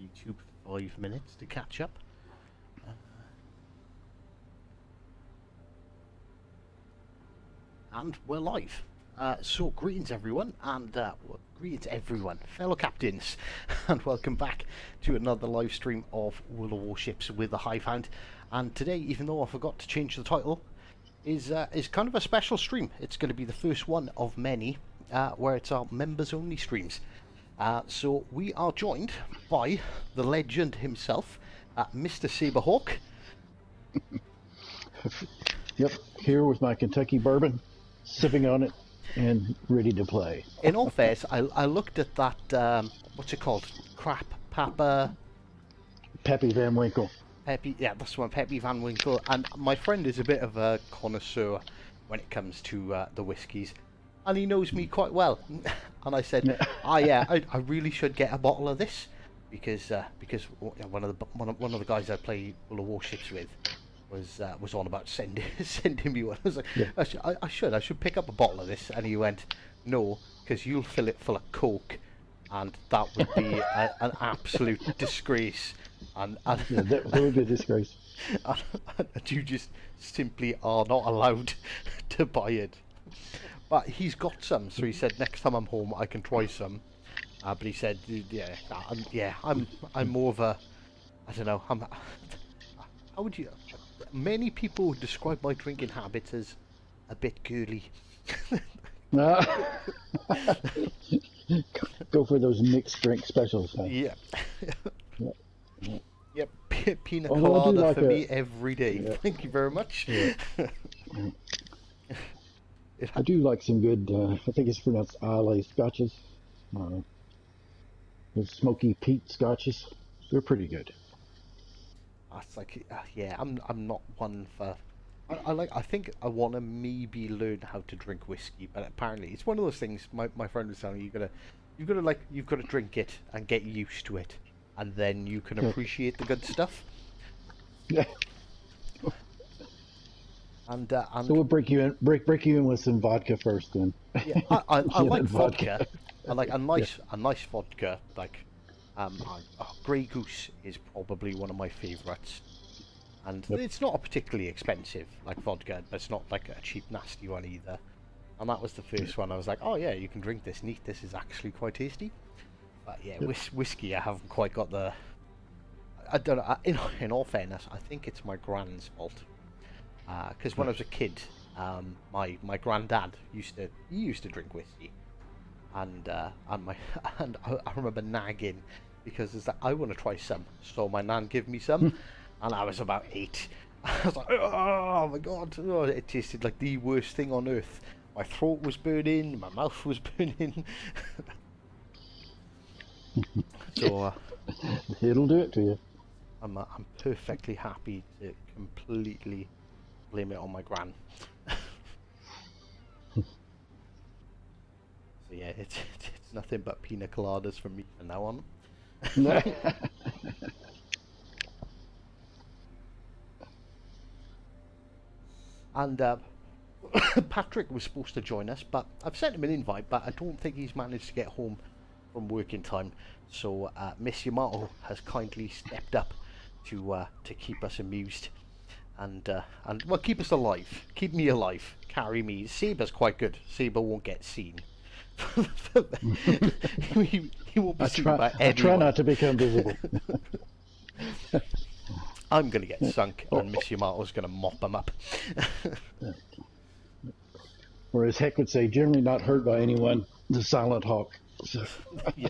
YouTube for 5 minutes to catch up. And we're live. So greetings everyone, and greetings everyone, fellow captains, and welcome back to another live stream of World of Warships with the Hive. And today, even though I forgot to change the title, is kind of a special stream. It's going to be the first one of many where it's our members only streams. So we are joined by the legend himself, Mr. Saberhawk. Yep, here with my Kentucky bourbon, sipping on it, and ready to play. In all fairness, I looked at that, what's it called? Crap Papa... Peppy Van Winkle. Peppy, yeah, that's one, Peppy Van Winkle. And my friend is a bit of a connoisseur when it comes to the whiskies. And he knows me quite well. And I said, yeah, I really should get a bottle of this. Because one of the guys I play World of Warships with was on about sending me one. I was like, yeah. I should pick up a bottle of this. And he went, no, because you'll fill it full of Coke, and that would be an absolute disgrace. And yeah, that would be a disgrace. And you just simply are not allowed to buy it. But he's got some, so he said next time I'm home I can try some. But he said, I'm more of a, I don't know. How would you? Many people would describe my drinking habits as a bit girly. Go for those mixed drink specials. Huh? Yeah. Yep, pina Although colada like for me every day. Yeah. Thank you very much. Yeah. I do like some good, I think it's pronounced Islay scotches. The smoky peat scotches. They're pretty good. It's like, yeah, I'm not one for. I think I want to maybe learn how to drink whiskey, but apparently it's one of those things. My friend was telling me you've got to drink it and get used to it, and then you can appreciate the good stuff. Yeah. And so we'll break you in with some vodka first, then. Yeah, I like vodka. I like a nice vodka. Like, Grey Goose is probably one of my favourites, and it's not a particularly expensive like vodka, but it's not like a cheap nasty one either. And that was the first one. I was like, oh yeah, you can drink this neat. This is actually quite tasty. But yeah, whiskey, I haven't quite got the. I don't know. In all fairness, I think it's my grand's fault. Because when I was a kid, my granddad used to drink whiskey, and I remember nagging because it's like, I want to try some, so my nan gave me some, and I was about 8. I was like, oh my god, it tasted like the worst thing on earth. My throat was burning, my mouth was burning. So it'll do it to you. I'm perfectly happy to completely blame it on my gran. So yeah, it's nothing but pina coladas from me from now on. And Patrick was supposed to join us, but I've sent him an invite, but I don't think he's managed to get home from work in time. So Miss Yamato has kindly stepped up to keep us amused. And well, keep us alive. Keep me alive. Carry me. Saber's quite good. Saber won't get seen. he won't be seen by anyone. I try not to become visible. I'm going to get sunk, and Miss Yamato's going to mop him up. Or as Heck would say, generally not hurt by anyone, the silent hawk. So. Yeah.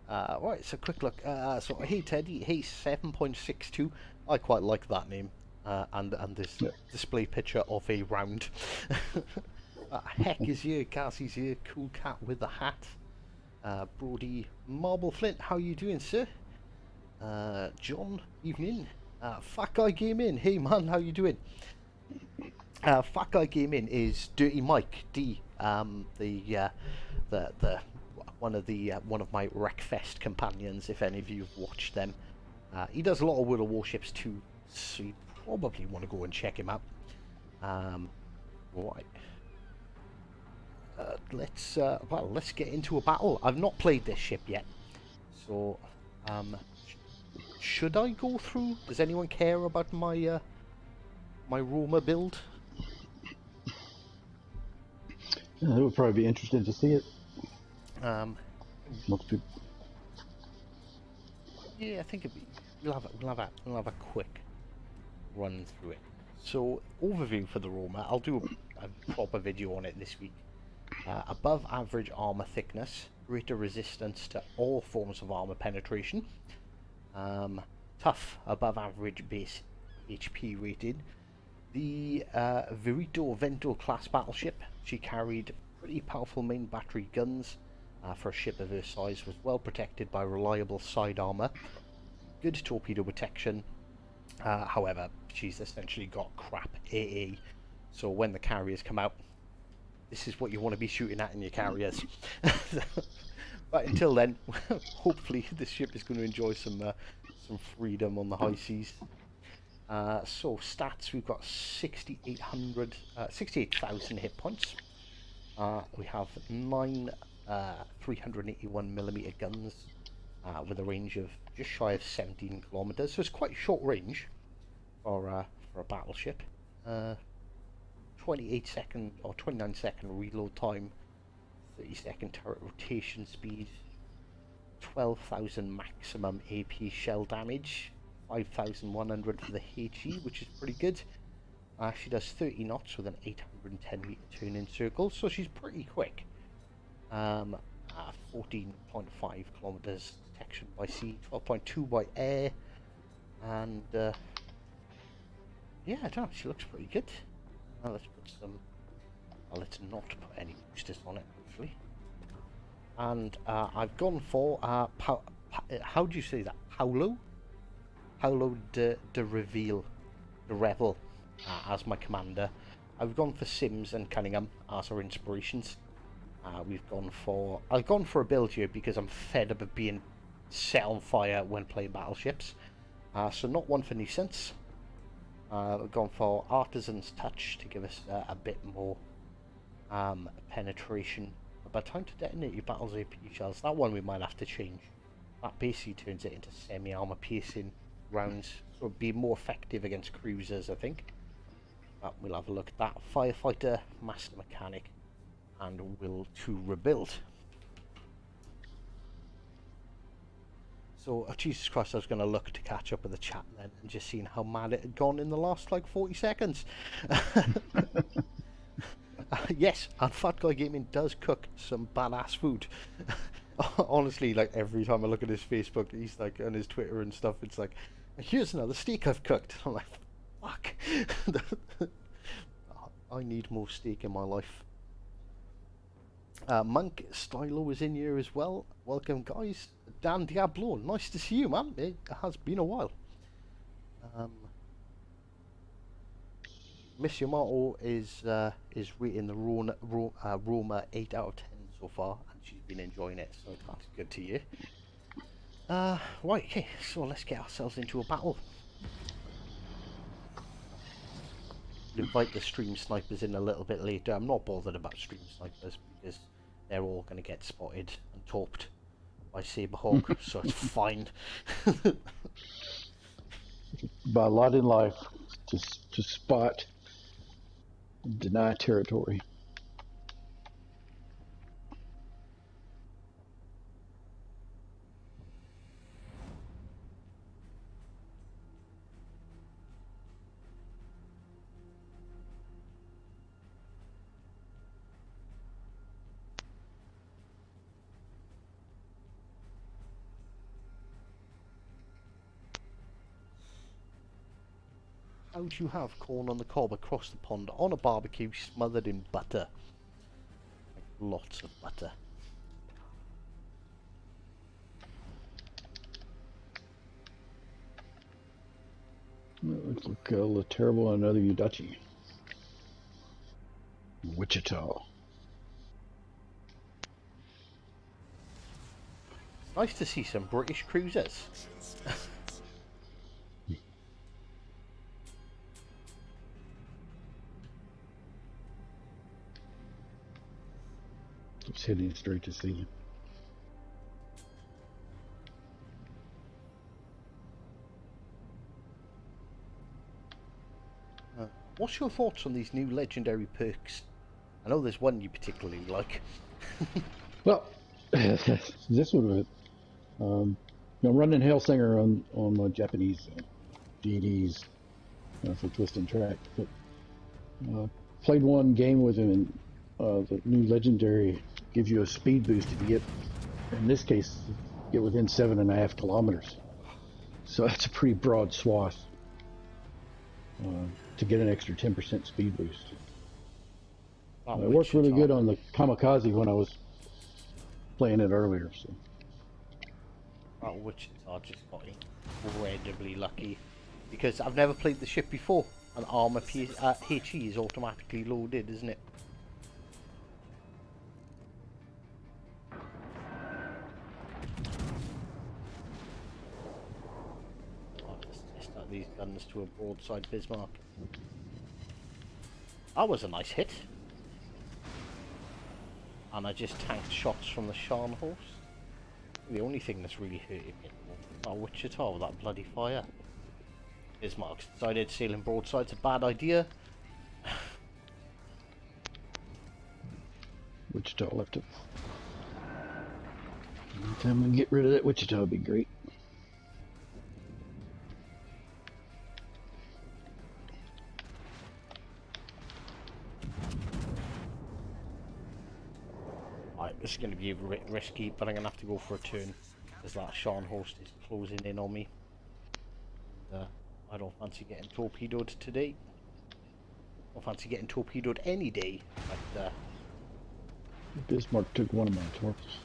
Right, so quick look. So hey Teddy, hey 7.62. I quite like that name. And this display picture of a round. Heck is here, Cassie's here, cool cat with the hat. Brody Marble Flint, how you doing, sir? John, evening. Fat Guy Game In, hey man, how you doing? Fat Guy Game In is Dirty Mike D, the one of my Wreckfest companions, if any of you have watched them. He does a lot of World of Warships too, so you probably want to go and check him out. Right. let's get into a battle. I've not played this ship yet, so should I go through? Does anyone care about my my Roma build? Yeah, it would probably be interesting to see it. Most people. Yeah, I think we'll have a quick run through it. So, overview for the Roma. I'll do a proper video on it this week. Above average armor thickness, greater resistance to all forms of armor penetration. Tough, above average base HP rated. The Virito Vento class battleship. She carried pretty powerful main battery guns. For a ship of her size, was well protected by reliable side armor, good torpedo protection. However, she's essentially got crap AA, so when the carriers come out, this is what you want to be shooting at in your carriers. But until then, hopefully this ship is going to enjoy some freedom on the high seas. So stats, we've got 68,000 hit points. We have 9 381mm guns with a range of just shy of 17 kilometers, so it's quite short range for a battleship. 28-second or 29-second reload time, 30-second turret rotation speed, 12,000 maximum AP shell damage, 5,100 for the HE, which is pretty good. She does 30 knots with an 810 meter turn-in circle, so she's pretty quick. 14.5 kilometers detection by sea, 12.2 by air, and yeah, I don't know, she looks pretty good. Now let's put some. Let's not put any boosters on it, actually. And I've gone for how do you say that? Paulo de Reveal, the Revel, as my commander. I've gone for Sims and Cunningham as our inspirations. I've gone for a build here because I'm fed up of being set on fire when playing battleships. So not one for nuisance. I've gone for Artisan's Touch to give us a bit more penetration. By the time to detonate your battle's AP shells, that one we might have to change. That basically turns it into semi-armor piercing rounds, so it'll be more effective against cruisers, I think. We'll have a look at that. Firefighter, Master Mechanic, and will to rebuild. So, Jesus Christ, I was going to look to catch up with the chat then and just seeing how mad it had gone in the last like 40 seconds. Yes, and Fat Guy Gaming does cook some badass food. Honestly, like every time I look at his Facebook, he's like on his Twitter and stuff, it's like, here's another steak I've cooked. I'm like, fuck. I need more steak in my life. Monk Stylo is in here as well. Welcome, guys. Dan Diablo, nice to see you, man. It has been a while. Miss Yamato is rating the Roma 8 out of 10 so far, and she's been enjoying it, so that's good to hear. Right, okay, so let's get ourselves into a battle. Invite the stream snipers in a little bit later. I'm not bothered about stream snipers because they're all going to get spotted and torped by Saberhawk, so it's fine. By a lot in life, to spot, deny territory. How do you have corn on the cob across the pond on a barbecue smothered in butter? Like lots of butter. It looks like a little terrible on another Udachi. Wichita. Nice to see some British cruisers. It's heading straight to sea. What's your thoughts on these new legendary perks? I know there's one you particularly like. Well, this one, I'm running Hellsinger on my Japanese DDs for Twist and Track. But played one game with him, and the new legendary gives you a speed boost if you get, in this case, get within 7.5 kilometers. So that's a pretty broad swath to get an extra 10% speed boost. It worked really good on the Kamikaze when I was playing it earlier. So. Wichita just got incredibly lucky because I've never played the ship before, and armor HE is automatically loaded, isn't it? Let's start these guns to a broadside Bismarck. That was a nice hit. And I just tanked shots from the Shan horse. The only thing that's really hurting me Wichita with that bloody fire. Bismarck's decided sailing broadside's a bad idea. Wichita left it. Anytime we can get rid of that Wichita would be great. This is going to be risky, but I'm going to have to go for a turn as that Shan host is closing in on me. I don't fancy getting torpedoed today. I don't fancy getting torpedoed any day. But, Bismarck took one of my torps.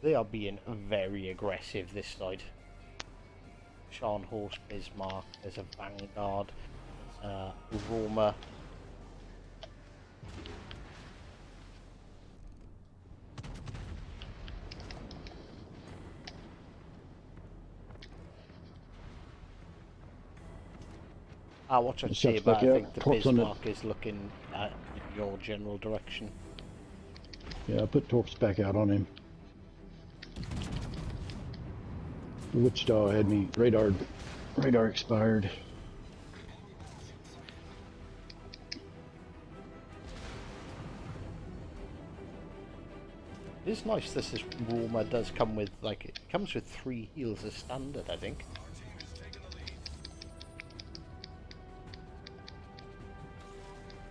They are being very aggressive this side. Shan horse, Bismarck, there's a Vanguard, Roma. Watch out, Saber. I think the Bismarck is looking in your general direction. Yeah, I put torps back out on him. The Wichita had me radar expired. It's nice this is Roma does come with, like, it comes with 3 heals as standard, I think.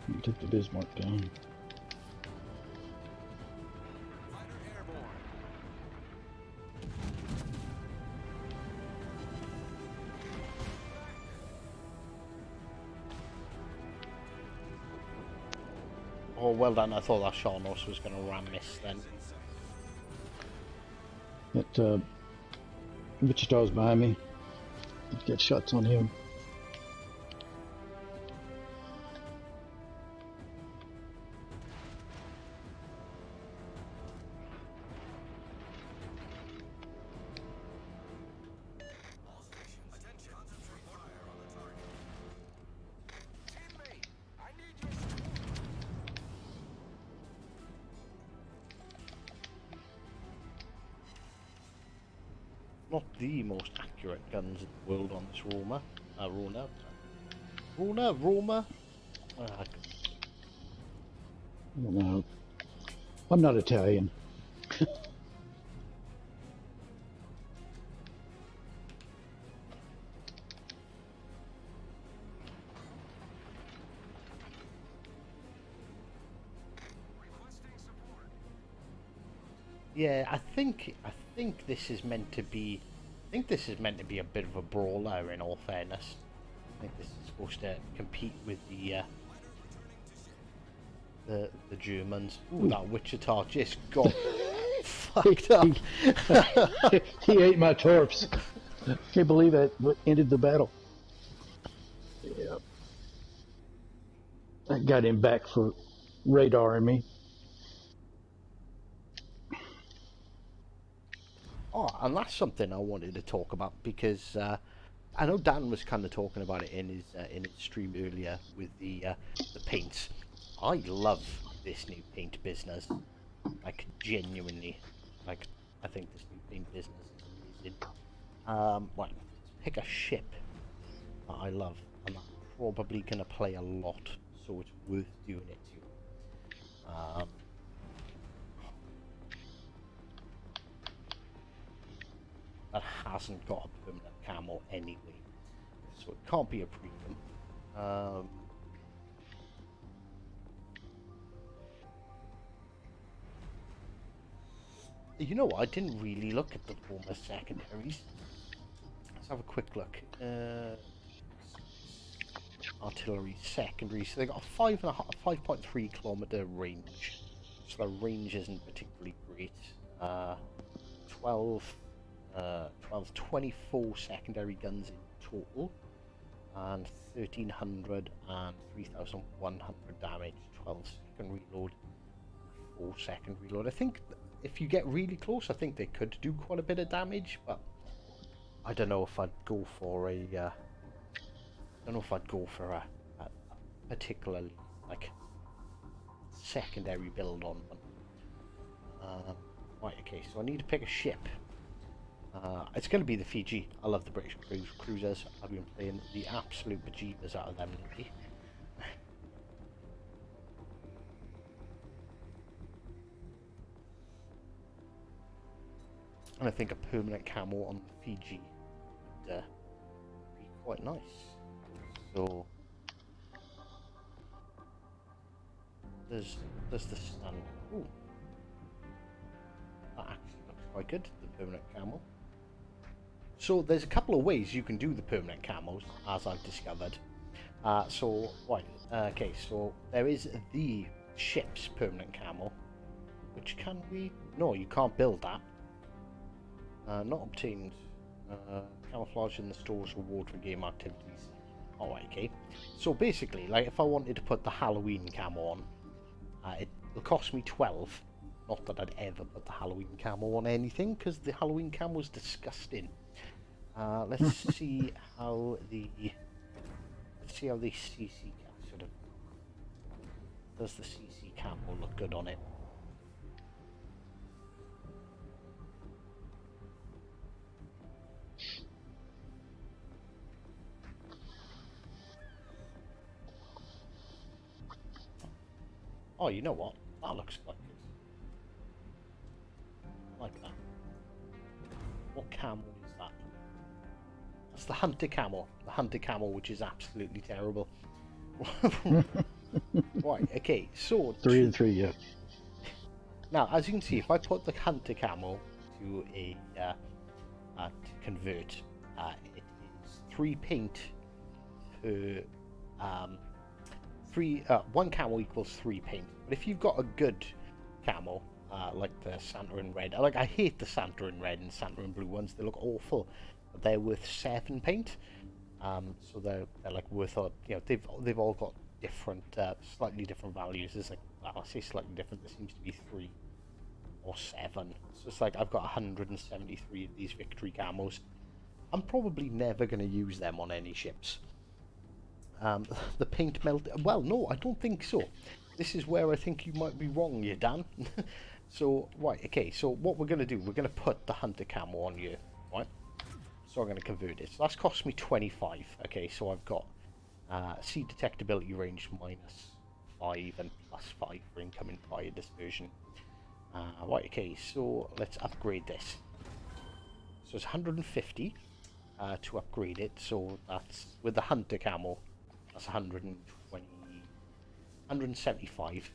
You took the Bismarck down. Oh, well done. I thought that Shan horse was going to ram miss then. That Wichita's behind me. Get shots on him. Not the most accurate guns in the world on this Roma. Roma. I don't know. I'm not Italian. Yeah, I think this is meant to be. I think this is meant to be a bit of a brawler. In all fairness, I think this is supposed to compete with the Germans. Ooh, that Wichita just got fucked up. He ate my torps. Can't believe that ended the battle. Yeah. I got him back for radaring me. Oh, and that's something I wanted to talk about because I know Dan was kind of talking about it in his stream earlier with the paints. I love this new paint business, like genuinely, like I think this new paint business is amazing. Right, pick a ship that I love, and I'm probably gonna play a lot, so it's worth doing it to. That hasn't got a permanent camo anyway, so it can't be a premium. You know what? I didn't really look at the former secondaries. Let's have a quick look. Artillery secondaries. So they got a 5.3 kilometer range. So the range isn't particularly great. 24 secondary guns in total, and 1300 and 3100 damage. 12-second reload, 4-second reload. I think if you get really close, I think they could do quite a bit of damage, but I don't know if I'd go for a particularly like secondary build on one. Right, okay, so I need to pick a ship. It's going to be the Fiji. I love the British cruisers. I've been playing the absolute bejeebers out of them lately. And I think a permanent camo on the Fiji would be quite nice. So there's the stand. Ooh, that actually looks quite good. The permanent camo. So there's a couple of ways you can do the permanent camos, as I've discovered. So there is the ship's permanent camo, which can we? No, you can't build that. Not obtained. Camouflage in the store's reward for game activities. Alright, okay. So basically, like if I wanted to put the Halloween camo on, it'll cost me 12. Not that I'd ever put the Halloween camo on anything, because the Halloween camo is disgusting. Let's see how the CC sort of does the CC camo look good on it. Oh, you know what? That looks quite good. I like that. What camo is that? That's the Hunter camo. The Hunter camo, which is absolutely terrible. Right, okay, so... 3 and 3, yeah. Now, as you can see, if I put the Hunter camo to a... to convert, it is 3 paint per... 1 camo equals 3 paint. But if you've got a good camo, like the Santa in red, I hate the Santa in red and Santa in blue ones. They look awful. But they're worth 7 paint. So they're like worth, they've all got different, slightly different values. There's like, well, I say slightly different. There seems to be 3 or 7. So it's like I've got 173 of these victory camos. I'm probably never going to use them on any ships. The paint melt. Well, no, I don't think so. This is where I think you might be wrong, you Dan. So, right, okay, so what we're going to do, we're going to put the Hunter camo on you, right? So I'm going to convert it. So that's cost me 25. Okay, so I've got sea detectability range -5 and +5 for incoming fire dispersion. Right, okay, so let's upgrade this. So it's 150 to upgrade it. So that's with the Hunter camo. That's 175.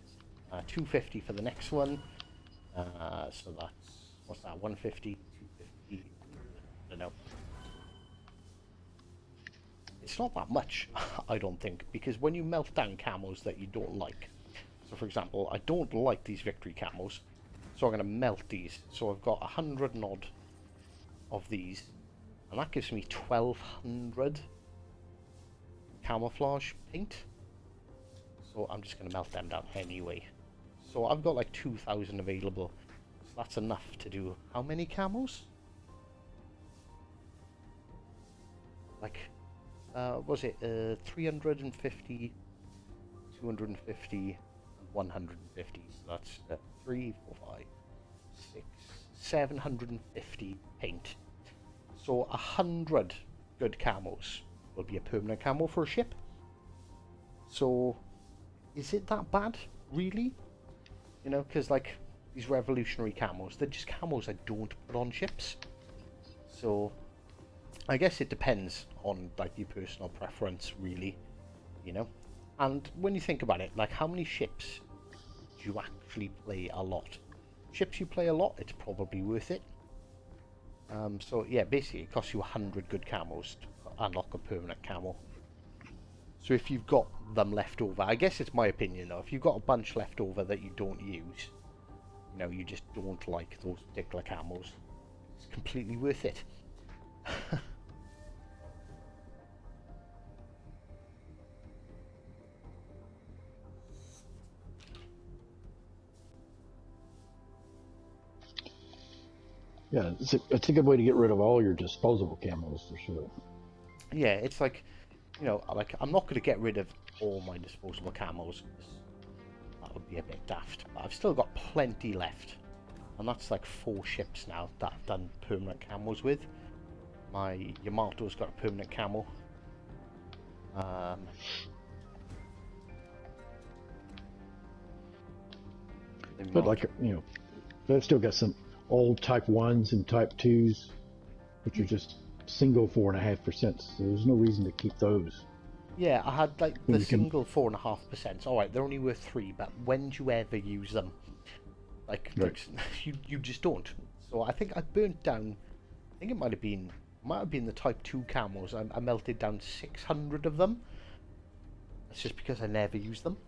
250 for the next one. So that's, what's that, 150, 250, I don't know. It's not that much, I don't think, because when you melt down camos that you don't like, so for example, I don't like these victory camos, so I'm going to melt these. So I've got 100 and odd of these, and that gives me 1200 camouflage paint. So I'm just going to melt them down anyway. So I've got like 2000 available. So that's enough to do how many camos? Like, was it 350, 250, and 150? So that's 3, 4, 5, 6, 750 paint. So 100 good camos will be a permanent camo for a ship. So is it that bad, really? You know, because like these revolutionary camos, they're just camos I don't put on ships. So I guess it depends on like your personal preference, really, you know. And when you think about it, like how many ships do you actually play a lot? Ships you play a lot, it's probably worth it. So yeah, basically it costs you 100 good camos to unlock a permanent camo. So if you've got them left over, I guess it's my opinion though, if you've got a bunch left over that you don't use, you know, you just don't like those particular camos, it's completely worth it. Yeah, it's a good way to get rid of all your disposable camos for sure. Yeah, it's like, you know, like I'm not going to get rid of all my disposable camos. That would be a bit daft. But I've still got plenty left. And that's like 4 ships now that I've done permanent camos with. My Yamato's got a permanent camo. But like, you know, they've still got some old Type 1s and Type 2s, which are just single 4.5%, so there's no reason to keep those. Yeah, I had like the single 4.5%. Alright, they're only worth 3, but when do you ever use them? Like, right. you just don't. So I think I burnt down, I think it might have been the Type 2 camos. I melted down 600 of them. That's just because I never use them.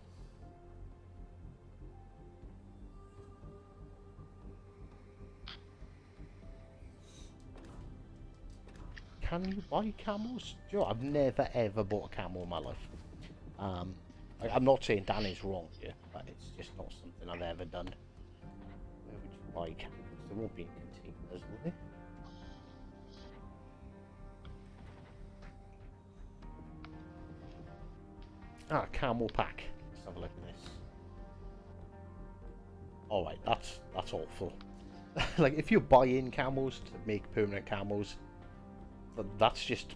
Can you buy camos? You know, I've never ever bought a camo in my life. I'm not saying Dan is wrong here, but it's just not something I've ever done. Where would you buy camos? They won't be in containers, will they? Ah, camo pack. Let's have a look at this. Alright, that's awful. Like, if you're buying camos to make permanent camos, that's just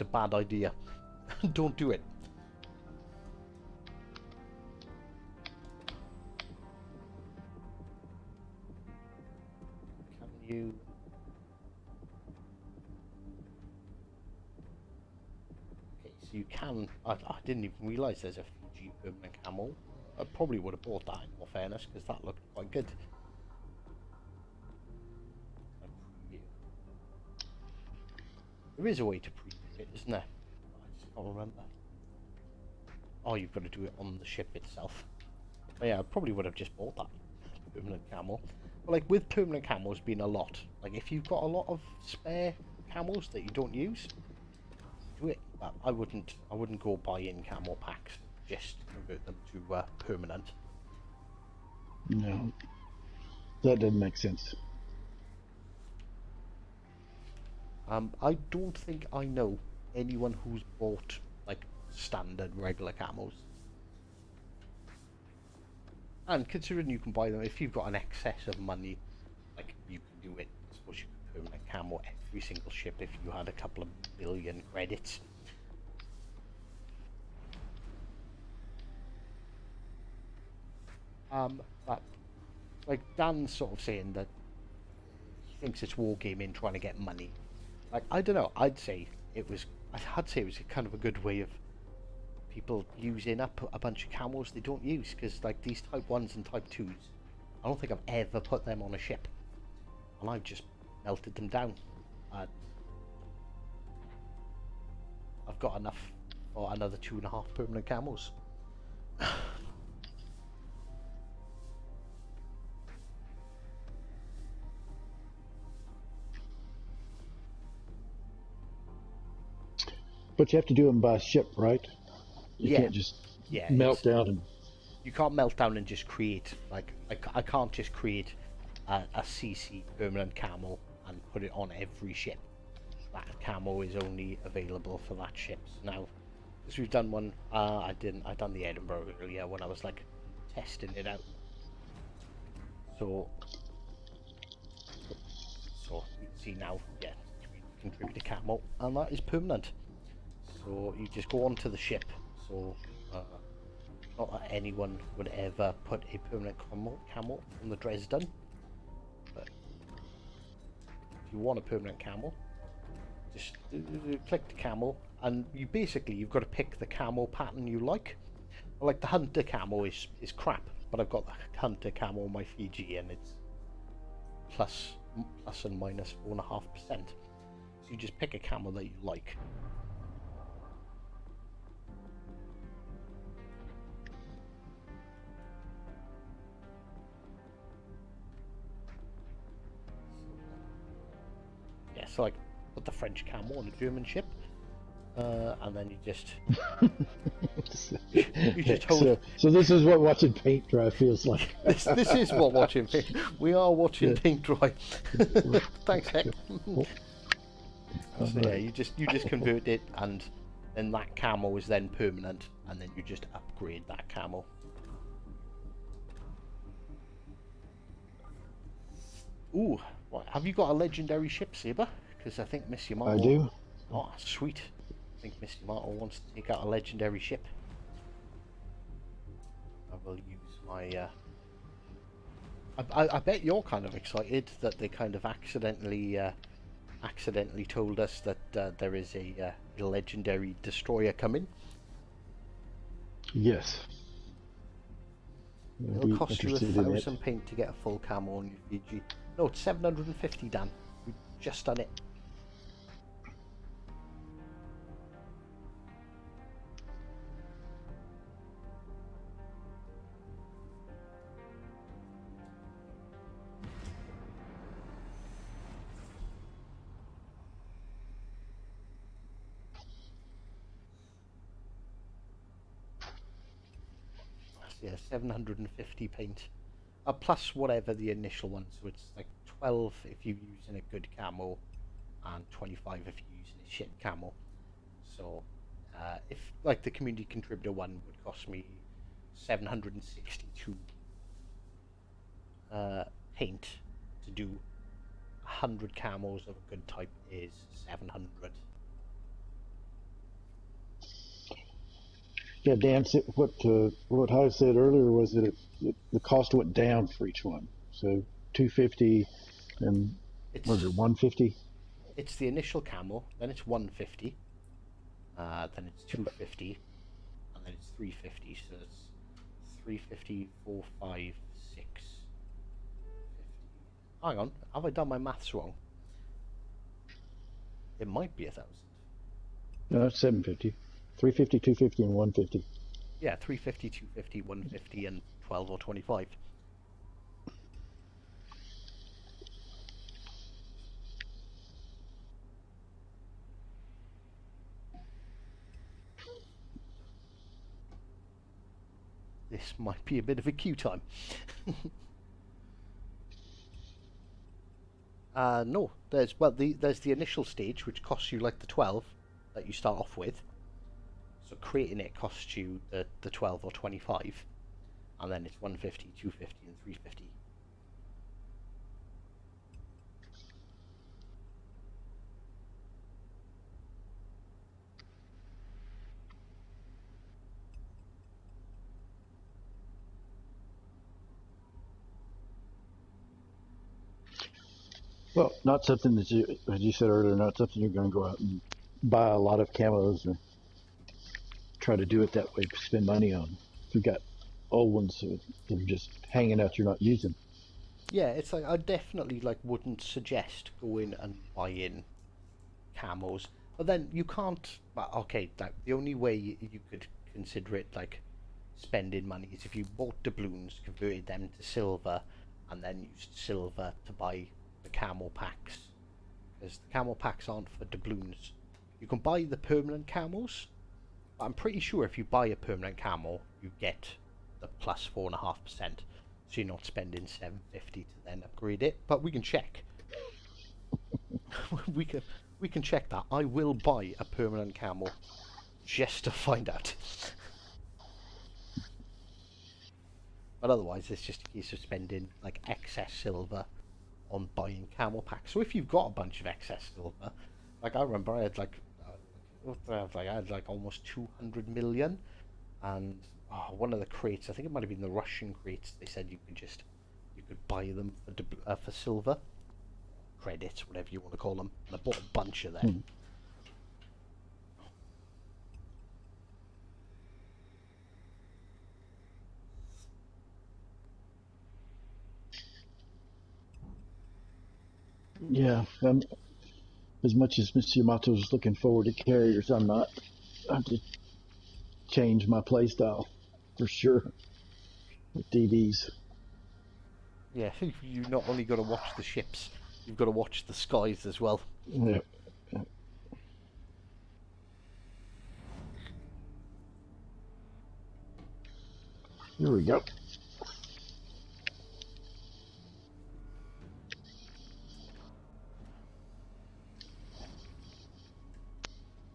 a bad idea. Don't do it. Can you? Okay, so you can. I didn't even realise there's a Fiji permanent camo. I probably would have bought that in all fairness, because that looked quite good. There is a way to preview it, isn't there? I just can't remember. Oh, you've got to do it on the ship itself. But yeah, I probably would have just bought that permanent camo. But like with permanent camos being a lot, like if you've got a lot of spare camos that you don't use, do it. But I wouldn't go buy in camo packs just to convert them to permanent. No, that doesn't make sense. I don't think I know anyone who's bought like standard regular camos. And considering you can buy them, if you've got an excess of money, like you can do it. I suppose you could permanent camo every single ship if you had a couple of billion credits. But like Dan's sort of saying that he thinks it's wargaming trying to get money. Like, I don't know, I'd say it was kind of a good way of people using up a bunch of camos they don't use, because like these Type 1s and Type 2s, I don't think I've ever put them on a ship, and I've just melted them down. I've got enough for another 2.5 permanent camos. But you have to do them by ship, right? You Yeah, can't just yeah. melt down and. You can't melt down and just create, like, I can't just create a CC permanent camo and put it on every ship. That camo is only available for that ship. Now, because we've done one, I done the Edinburgh earlier when I was like testing it out. So you can see now, yeah, contributor camo, and that is permanent. So you just go onto the ship. So not that anyone would ever put a permanent camo on the Dresden, but if you want a permanent camo, just click the camo, and you've got to pick the camo pattern you like. Like the hunter camo is crap, but I've got the hunter camo on my Fiji, and it's plus and minus 4.5%. So you just pick a camo that you like. Yeah, so like put the French camo on a German ship, and then you just hold. So this is what watching paint dry feels like. this is what watching paint. We are watching paint dry. Thanks, heck. So yeah, you just convert it, and then that camo is then permanent, and then you just upgrade that camo. Ooh, right. Have you got a legendary ship, Saber? Because I think Miss Yamato. I do. Oh, sweet. I think Miss Yamato wants to take out a legendary ship. I will use my. I bet you're kind of excited that they kind of accidentally told us that there is a legendary destroyer coming. Yes. It'll cost you 1,000 paint to get a full camo on your Fiji. No, it's 750, Dan. We've just done it. Yeah, 750 paint. Plus whatever the initial one, so it's like 12 if you're using a good camo, and 25 if you're using a shit camo. So, if like the community contributor one would cost me 762 paint to do 100 camos of a good type is 700. Yeah, Dan, what Hive said earlier was that the cost went down for each one. So 250 and was it 150? It's the initial camo, then it's 150, then it's 250, and then it's 350. So it's 350, 4, 5, 6. 50. Hang on, have I done my maths wrong? It might be 1,000. No, it's 750. 350, 250, and 150. Yeah, 350, 250, 150, and 12 or 25. This might be a bit of a queue time. No, there's the initial stage, which costs you like the 12 that you start off with. So creating it costs you the 12 or 25, and then it's 150, 250, and 350. Well, not something that you, as you said earlier, not something you're going to go out and buy a lot of camos or try to do it that way, spend money on. If you've got old ones that are just hanging out, you're not using. Yeah, it's like I definitely wouldn't suggest going and buying camos, but then you can't. Well, okay, the only way you could consider it like spending money is if you bought doubloons, converted them to silver, and then used silver to buy the camo packs, because the camo packs aren't for doubloons. You can buy the permanent camos. I'm pretty sure if you buy a permanent camo, you get the plus 4.5%. So you're not spending 750 to then upgrade it. But we can check. we can check that. I will buy a permanent camo just to find out. But otherwise, it's just a case of spending like excess silver on buying camo packs. So if you've got a bunch of excess silver, like I remember I had like, what did I have? Like I had like almost 200 million, and one of the crates, I think it might have been the Russian crates. They said you could buy them for silver credits, whatever you want to call them. And I bought a bunch of them. Yeah, as much as Mr. Yamato's looking forward to carriers, I'm not. I have to change my playstyle for sure with DDs. Yeah, you not only got to watch the ships, you've got to watch the skies as well. Yeah. Here we go.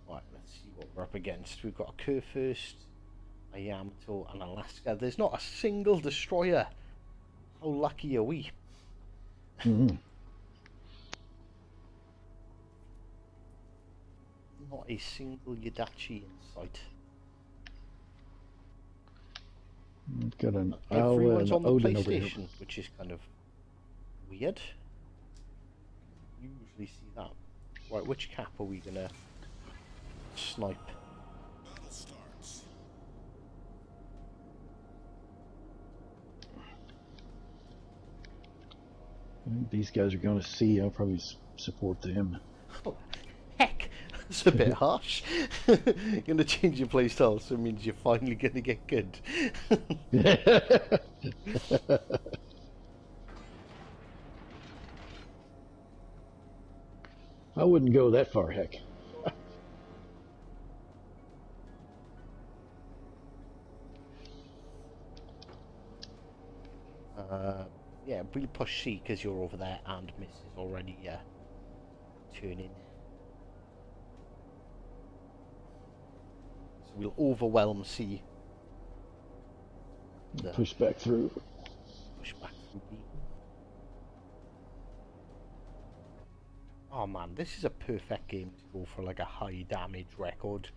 Right, let's see what we're up against. We've got a Kurfürst, a Yamato, and Alaska. There's not a single destroyer. How lucky are we? Mm-hmm. Not a single Yadachi in sight. Got an Everyone's on the Odin over here. PlayStation, which is kind of weird. You usually see that. Right, which cap are we gonna snipe? I think these guys are going to see. I'll probably support them. Oh, heck, that's a bit harsh. You're gonna change your playstyle, so it means you're finally gonna get good. I wouldn't go that far, heck. Yeah, we'll push C because you're over there, and Miss is already turning. So we'll overwhelm C. Push back through. Push back through B. Oh man, this is a perfect game to go for like a high damage record,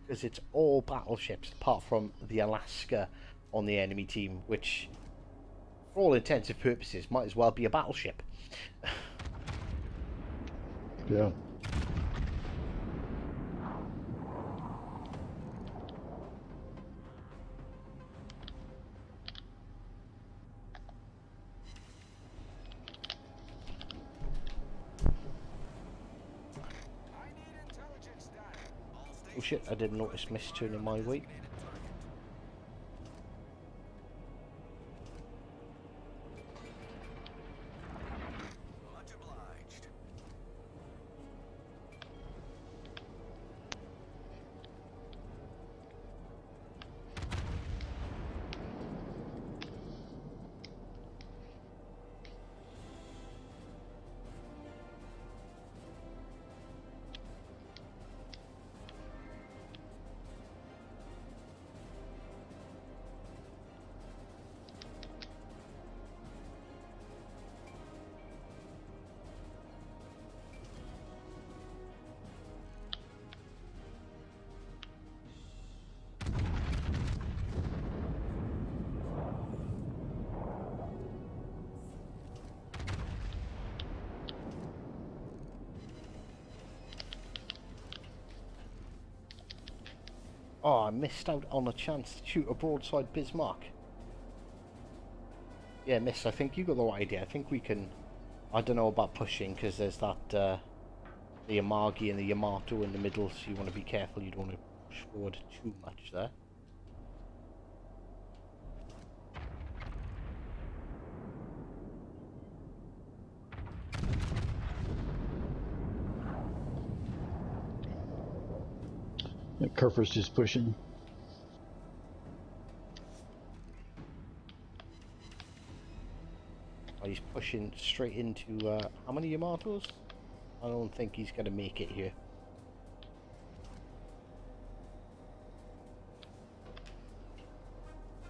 because it's all battleships apart from the Alaska on the enemy team, which for all intensive purposes might as well be a battleship. Yeah. Oh shit, I didn't notice Miss turning my way. Oh, I missed out on a chance to shoot a broadside Bismarck. Yeah, Miss, I think you got the right idea. I think we can... I don't know about pushing, because there's that, the Yamagi and the Yamato in the middle, so you want to be careful. You don't want to push forward too much there. That Kerfer's just pushing. Oh, he's pushing straight into, how many Yamatos? I don't think he's going to make it here.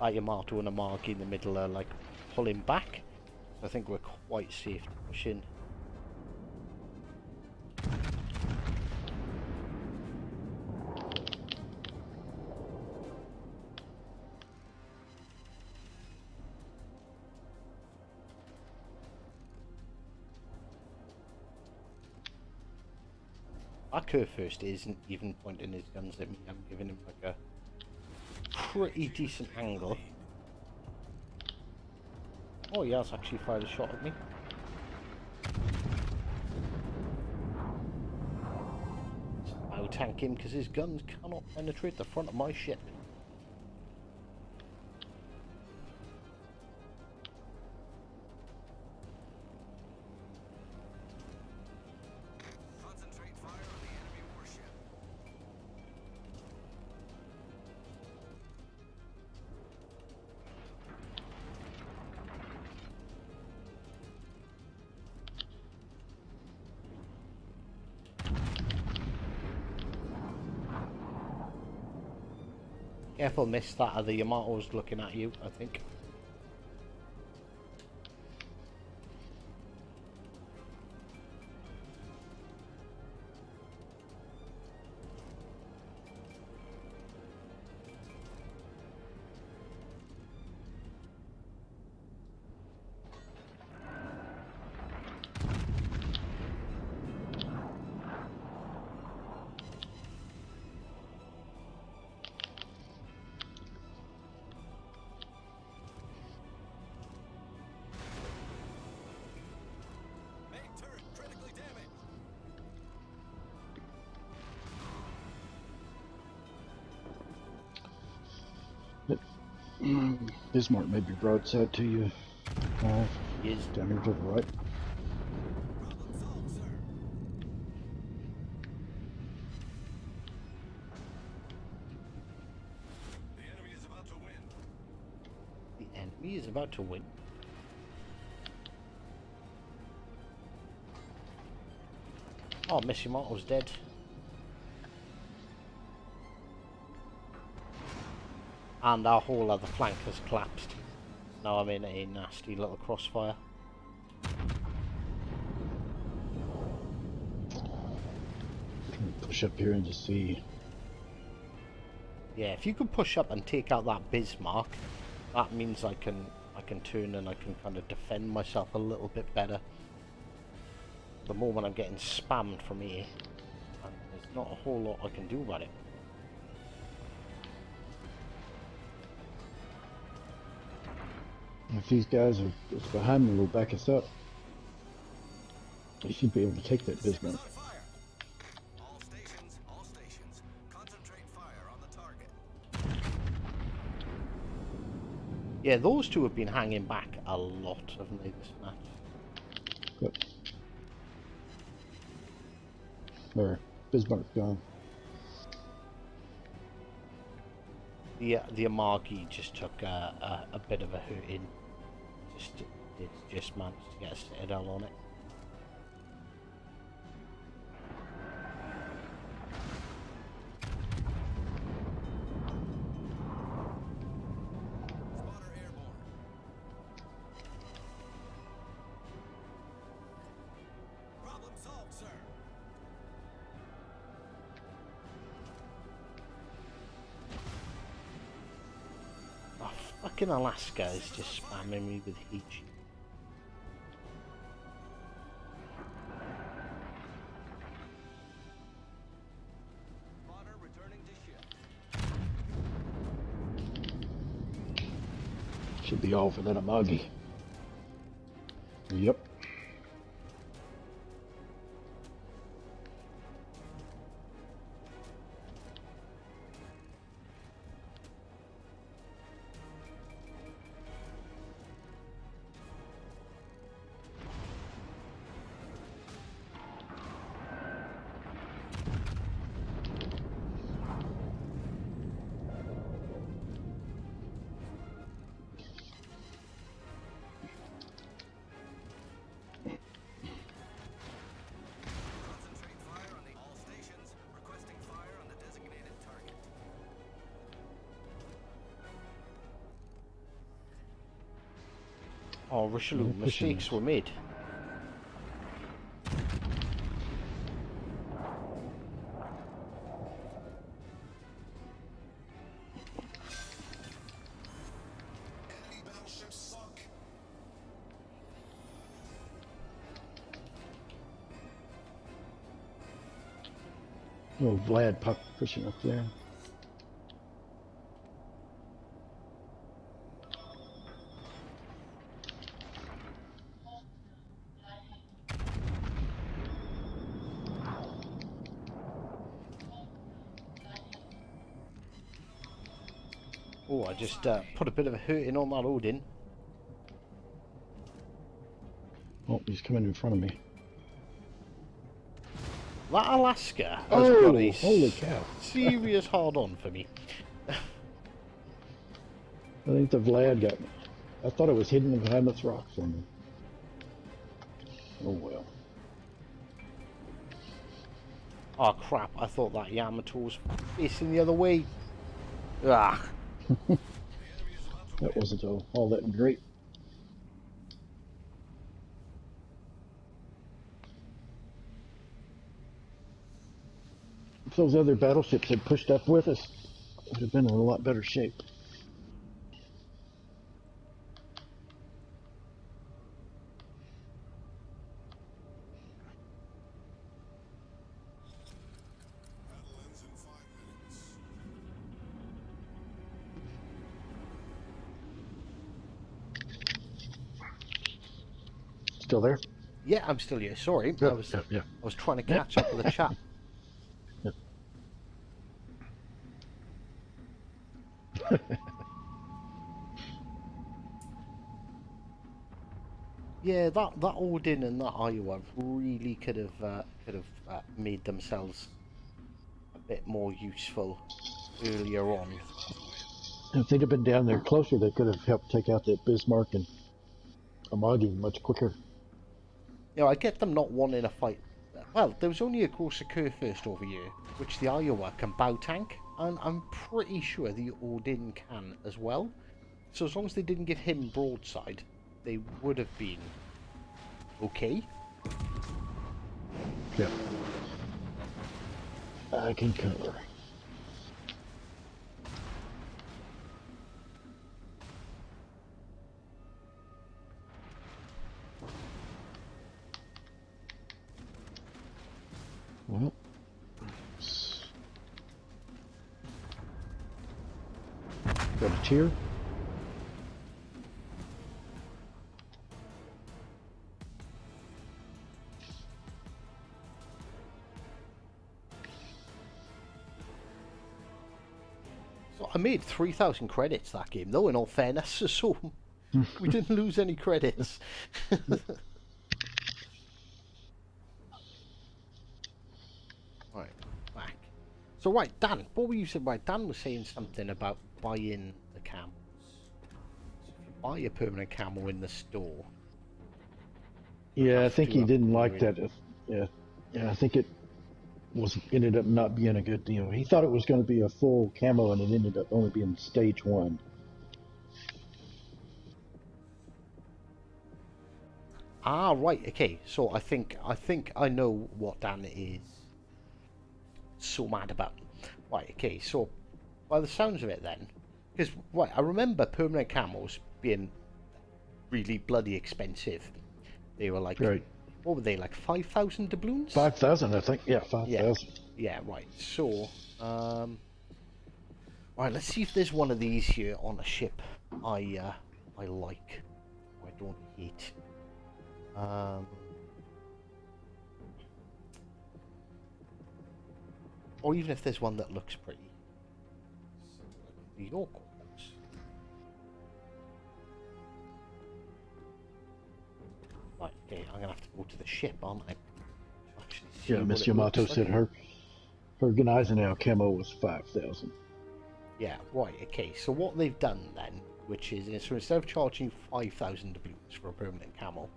Yamato and Amagi in the middle are like pulling back. I think we're quite safe to push in. That Kurfürst isn't even pointing his guns at me. I'm giving him like a pretty decent angle. Oh, he has actually fired a shot at me. I'll tank him because his guns cannot penetrate the front of my ship. Concentrate fire on the enemy warship. Careful, miss, that are the Yamatos looking at you, I think. Main turret critically damaged. Bismarck may be broadside to you. He is. Down here to the right. Problem solved, sir. The enemy is about to win. The enemy is about to win. Oh, Miss Yamato's dead. And our whole other flank has collapsed. Now I'm in a nasty little crossfire. Push up here and just see. Yeah, if you can push up and take out that Bismarck, that means I can turn and I can kind of defend myself a little bit better. The moment I'm getting spammed from here, and there's not a whole lot I can do about it. If these guys are just behind me, will back us up. They should be able to take that Ship is Bismarck. on fire. All stations, concentrate fire on the target. Yeah, those two have been hanging back a lot, haven't they, this match? Good. There, Bismarck's gone. The Amagi just took a bit of a hurting. It just managed to get a citadel on it. Spotter airborne. Problem solved, sir. Oh, fucking Alaska is just spamming me with heat shield. Spotter returning to ship. Should be all for that Amagi. Yep. Oh, Richelieu, They're pushing mistakes us. were made. Enemy battleship sunk. Oh, Vlad pushing up there. Oh, I just put a bit of a hurting on that Odin. Oh, he's coming in front of me. That Alaska has Oh, got a holy cow. serious hard on for me. I think the Vlad got me. I thought it was hidden behind those rocks for me. Oh well. Oh crap, I thought that Yamato was facing the other way. Ah. The enemy is about to That win. wasn't all that great. If those other battleships had pushed up with us, it would have been in a lot better shape. Battle ends in 5 minutes. Still there? Yeah, I'm still here. Sorry, Yep, yep, yep. I was trying to catch up with the chat. Yep. Yeah, that Odin and that Iowa really could have made themselves a bit more useful earlier on. If they'd have been down there closer, they could have helped take out that Bismarck and Amagi much quicker. You know, I get them not wanting a fight. Well, there was only a Corsica first over here, which the Iowa can bow tank, and I'm pretty sure the Odin can as well. So as long as they didn't give him broadside, they would have been okay. Yeah. I can cover. Well, got a tier. So I made 3,000 credits that game, though, in all fairness, so we didn't lose any credits. Right, back. So right, Dan, what were you saying? Right, Dan was saying something about buying the camels. So if you buy a permanent camel in the store, Yeah, I have think to he didn't like upgrade. that. Yeah, yeah, I think it was ended up not being a good deal. He thought it was going to be a full camo, and it ended up only being stage 1. Ah, right, okay. So I think I know what Dan is so mad about. Right, okay. So by the sounds of it, then, because right, I remember permanent camels being really bloody expensive. They were like, Right, what were they like? 5,000 doubloons? 5,000, I think. Yeah, Yeah, 5,000. yeah, right. So, right, let's see if there's one of these here on a ship I like, or I don't hate. Or even if there's one that looks pretty. So, the York ones. Right, okay, I'm gonna have to go to the ship, aren't I? Actually see Yeah, what Miss it Yamato looks said like. her Gneisenau camo was 5,000. Yeah, right, okay, so what they've done then, which is, so instead of charging 5,000 doubloons for a permanent camel,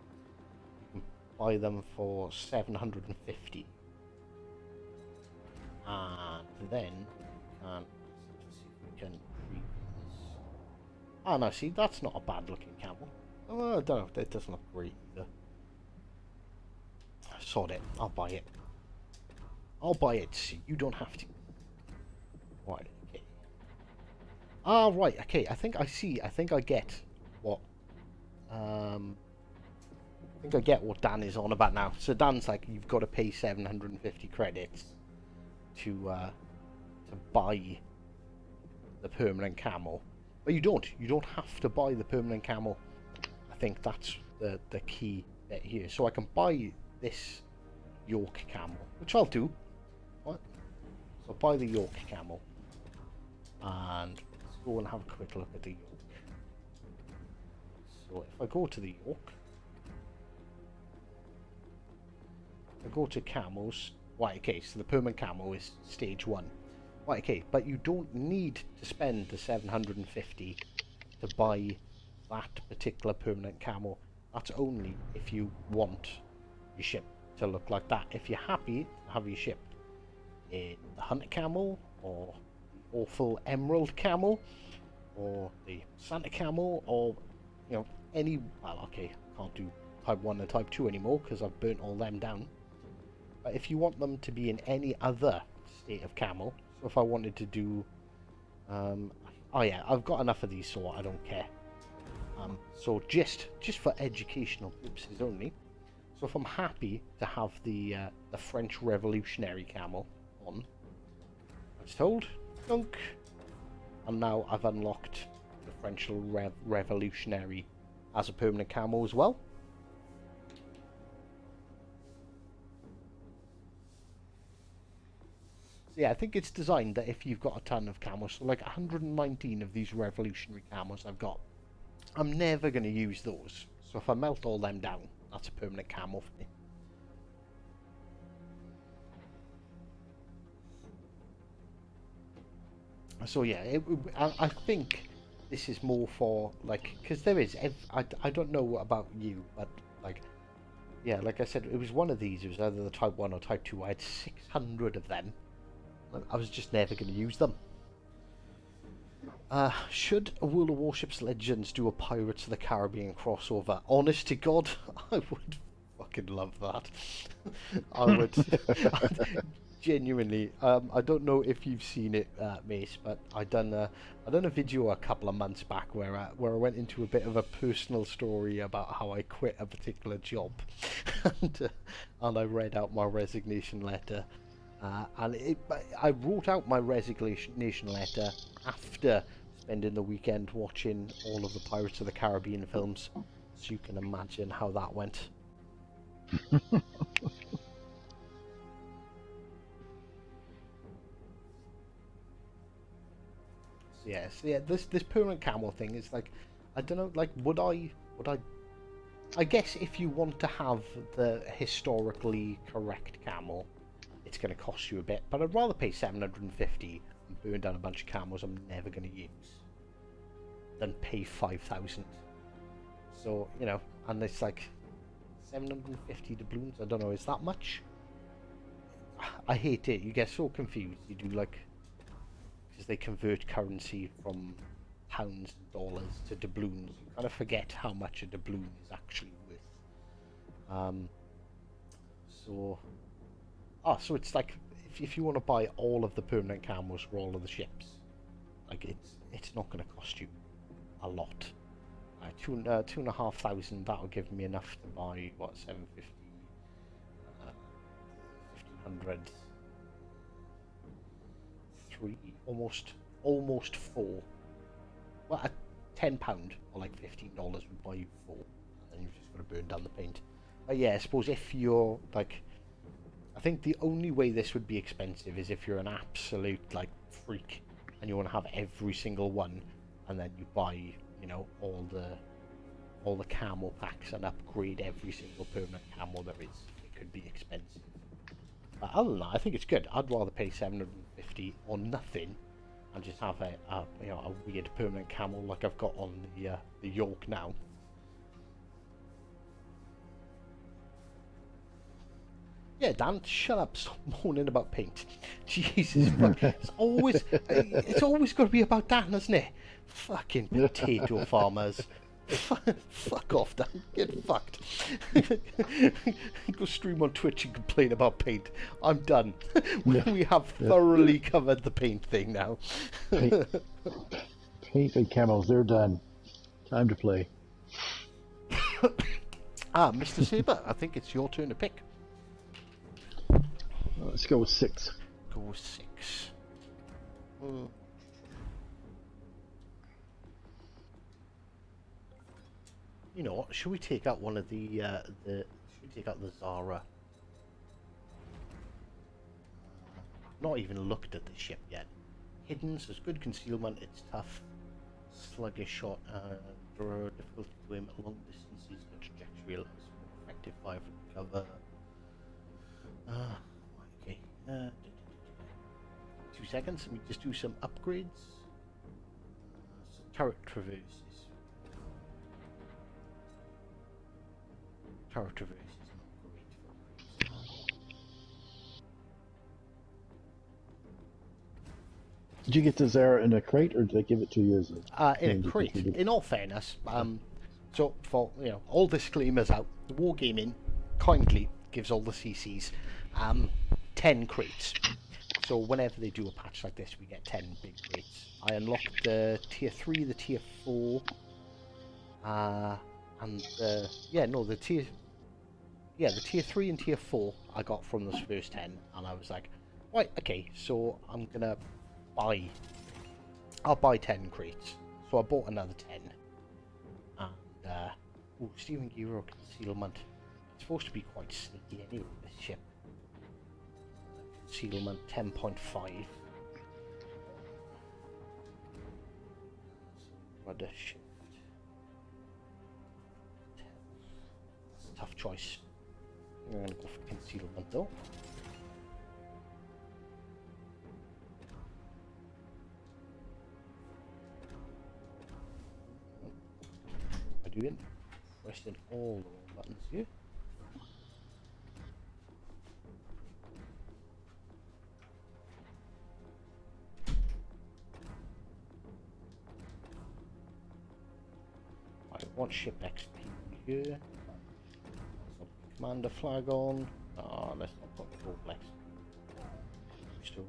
you can buy them for 750. And then, let's see if we can preview this. Ah, no, see, that's not a bad looking camel. Oh, I don't know. That doesn't look great either. Sod it. I'll buy it. I'll buy it. So you don't have to. Right. Okay. Ah, right. Okay. I think I see. I think I get what. I think I get what Dan is on about now. So Dan's like, you've got to pay 750 credits to buy the permanent camo, but you don't. You don't have to buy the permanent camo. I think that's the key bit here. So I can buy this York camo, which I'll do. What? So buy the York camo, and let's go and have a quick look at the York. So if I go to the York, I go to camos. Right, okay, so the permanent camo is stage 1. Right, okay, but you don't need to spend the 750 to buy that particular permanent camo. That's only if you want your ship to look like that. If you're happy to have your ship in the hunter camo, or the awful emerald camo, or the Santa camo, or, you know, any... Well, okay, I can't do type 1 and type 2 anymore because I've burnt all them down. But if you want them to be in any other state of camo, so if I wanted to do... oh yeah, I've got enough of these, so I don't care. So just for educational purposes only. So if I'm happy to have the French Revolutionary camo on, it's told, dunk, and now I've unlocked the French Revolutionary as a permanent camo as well. So yeah, I think it's designed that if you've got a ton of camos, so like 119 of these revolutionary camos I've got, I'm never going to use those. So if I melt all them down, that's a permanent camo for me. So yeah, I think this is more for, like, because there is, I don't know about you, but like, yeah, like I said, it was one of these, it was either the Type 1 or Type 2, I had 600 of them. I was just never going to use them. Should a World of Warships Legends do a Pirates of the Caribbean crossover? Honest to God, I would fucking love that. I would. Genuinely. I don't know if you've seen it, Mace, but I done a video a couple of months back where I went into a bit of a personal story about how I quit a particular job, and I read out my resignation letter. And I wrote out my resignation letter after spending the weekend watching all of the Pirates of the Caribbean films, so you can imagine how that went. So yeah, this permanent camo thing is like, I don't know, like, would I guess if you want to have the historically correct camo, it's going to cost you a bit, but I'd rather pay 750 and burn down a bunch of camos I'm never going to use than pay 5,000. So, you know, and it's like 750 doubloons, I don't know, is that much? I hate it, you get so confused, you do like, because they convert currency from pounds and dollars to doubloons, you kind of forget how much a doubloon is actually worth. So it's like, if you want to buy all of the permanent camos for all of the ships, like, it's not going to cost you a lot. 2,500, that'll give me enough to buy, what, 750, 1,500, 3, almost 4. Well, at £10 or like $15 would buy you 4, and you've just got to burn down the paint. But yeah, I suppose if you're like, I think the only way this would be expensive is if you're an absolute like freak and you want to have every single one, and then you buy, you know, all the camo packs and upgrade every single permanent camo there is. It could be expensive. But other than that, I think it's good. I'd rather pay 750 or nothing and just have a weird permanent camo like I've got on the York now. Yeah, Dan, shut up, stop moaning about paint. Jesus, it's always got to be about Dan, isn't it? Fucking potato farmers. Fuck off, Dan. Get fucked. Go stream on Twitch and complain about paint. I'm done. We have thoroughly covered the paint thing now. Paint, paint and camos, they're done. Time to play. Mr. Saber, I think it's your turn to pick. Let's go with 6. Go with 6. You know what? Should we take out one of the should we take out the Zara? Not even looked at the ship yet. Hidden, so it's good concealment. It's tough. Sluggish shot. Difficult to aim at long distances. The trajectory allows more effective fire from cover. Okay. 2 seconds. Let me just do some upgrades. So turret traverses. Turret traverse is not great for. Did you get the Zara in a crate, or did they give it to you as a... In a crate. In all fairness, so for all disclaimers out, the Wargaming kindly gives all the CCs 10 crates. So whenever they do a patch like this, we get 10 big crates. I unlocked the tier 3, the tier 4, and the tier 3 and tier 4 I got from those first 10, and I was like, right, okay, so I'll buy 10 crates. So I bought another 10. And Steven Giro concealment. It's supposed to be quite sneaky anyway, this ship. Concealment 10.5. Rudder shift. That's a tough choice. I'm gonna go for concealment though. What am I doing? Pressing all the wrong buttons here. I want ship XP here. Commander flag on. Let's not put the Rolex. Still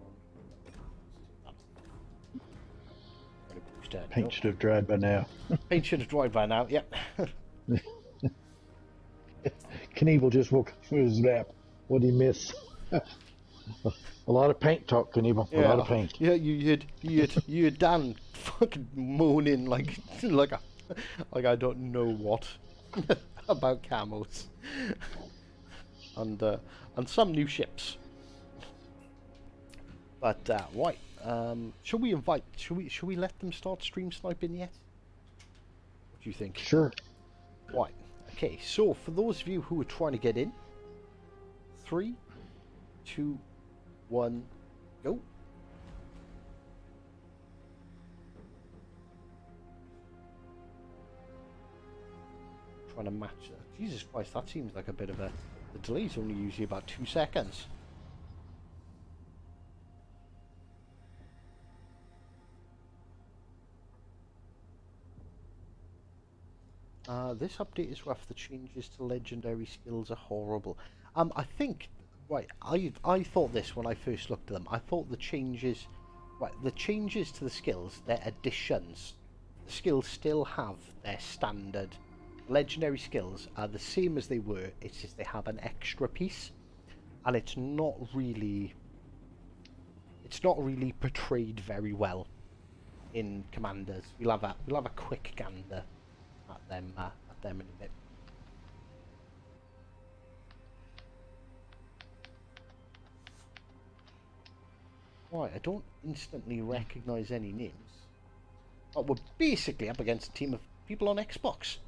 on. Paint should have dried by now. Paint should have dried by now, yep. Knievel just woke up from his nap. What did he miss? A lot of paint talk, Knievel. Yeah, a lot of paint. Yeah, you had Dan fucking moaning like I don't know what about camos. And some new ships. But right, should we let them start stream sniping yet? What do you think? Sure. Right. Okay, so for those of you who are trying to get in, 3, 2, 1, go. Trying to match that. Jesus Christ, that seems like a bit of a... The delay's only usually about 2 seconds. This update is rough. The changes to legendary skills are horrible. I think... Right, I thought this when I first looked at them. I thought the changes... Right, the changes to the skills, they're additions. The skills still have their standard... Legendary skills are the same as they were, it's just they have an extra piece, and it's not really portrayed very well in Commanders. We'll have a quick gander at them in a bit. Right, I don't instantly recognise any names. But we're basically up against a team of people on Xbox.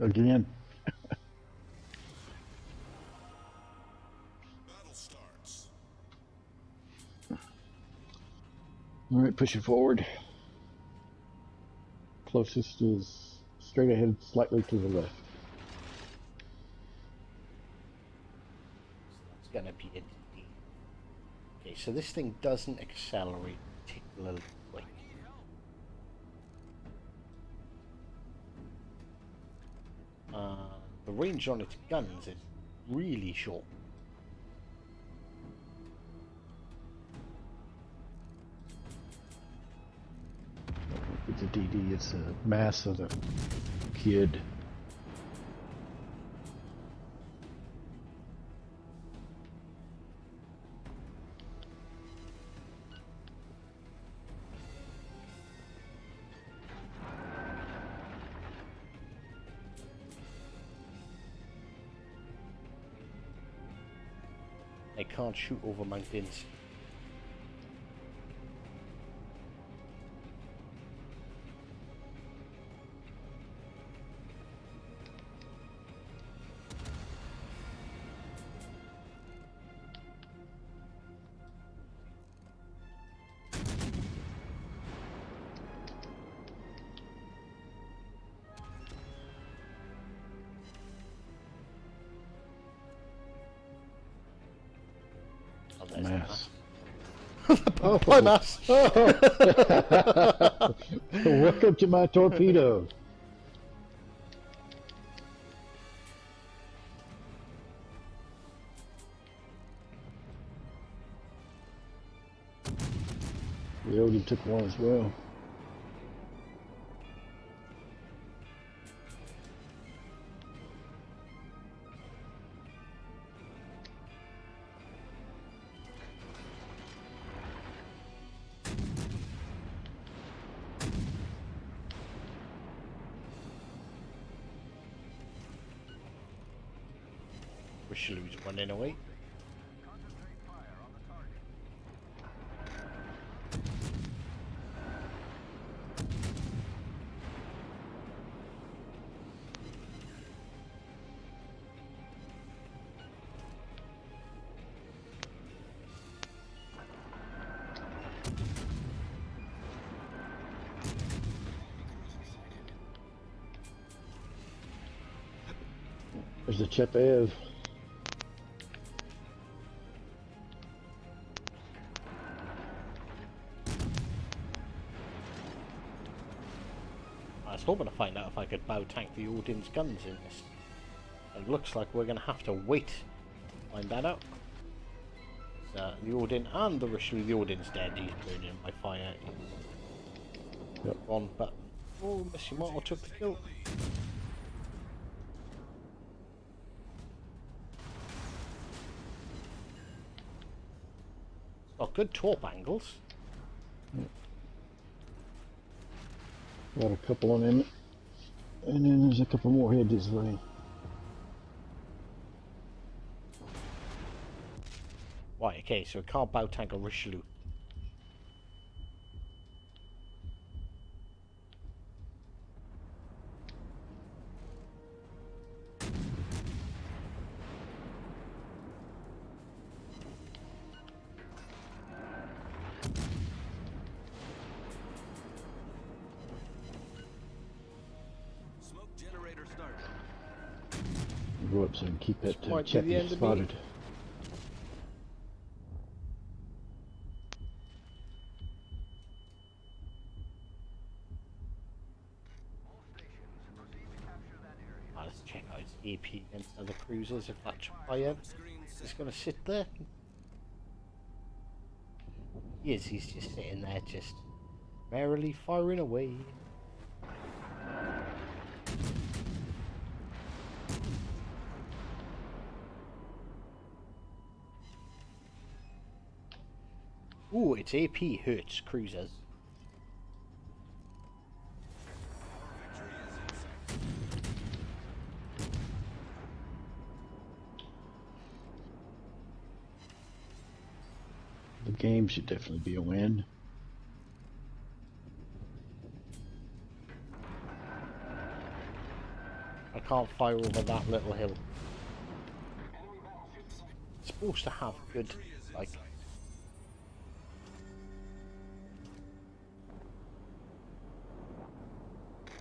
Again. Battle starts. All right, push it forward. Closest is straight ahead, slightly to the left. That's gonna be a D. Okay, so this thing doesn't accelerate particularly quick. The range on its guns is really short. It's a DD, it's a mass of the kid. They can't shoot over mountains. Oh, there's the Mass. Oh, my mass! Welcome to my torpedo. We already took one as well. Richelieu's running away. Concentrate fire on the target. There's the Chepev. I was hoping to find out if I could bow tank the Odin's guns in this. It looks like we're going to have to wait to find that out. The Odin and the Richelieu. The Odin's dead, he's burning by fire. Yep. On, but oh, Missimoto took the kill. Got good torp angles. Got a couple on him. And then there's a couple more headed this way. Right, okay, so we can't bow tank a Richelieu. Smoke generator started. Go up so I can keep that Might be the Chepev end of me. spotted. All stations, proceed to capture that area. Let's check out his AP against other cruisers if that fire Screen is set. going to sit there. He is, he's just sitting there just merrily firing away. Ooh, its AP hurts cruisers. Victory is in sight. The game should definitely be a win. I can't fire over that little hill. It's supposed to have good, like...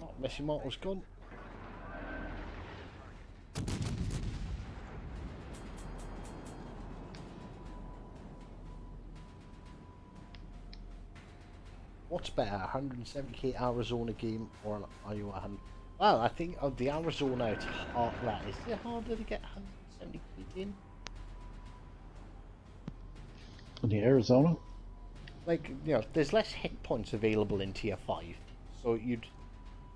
Oh, Missimoto's gone. What's better, 170k Arizona game or an Iowa 100? Well, I think the Arizona, it's hard. Well, is it harder to get 170 feet in? In the Arizona? Like, you know, there's less hit points available in tier 5. So you'd,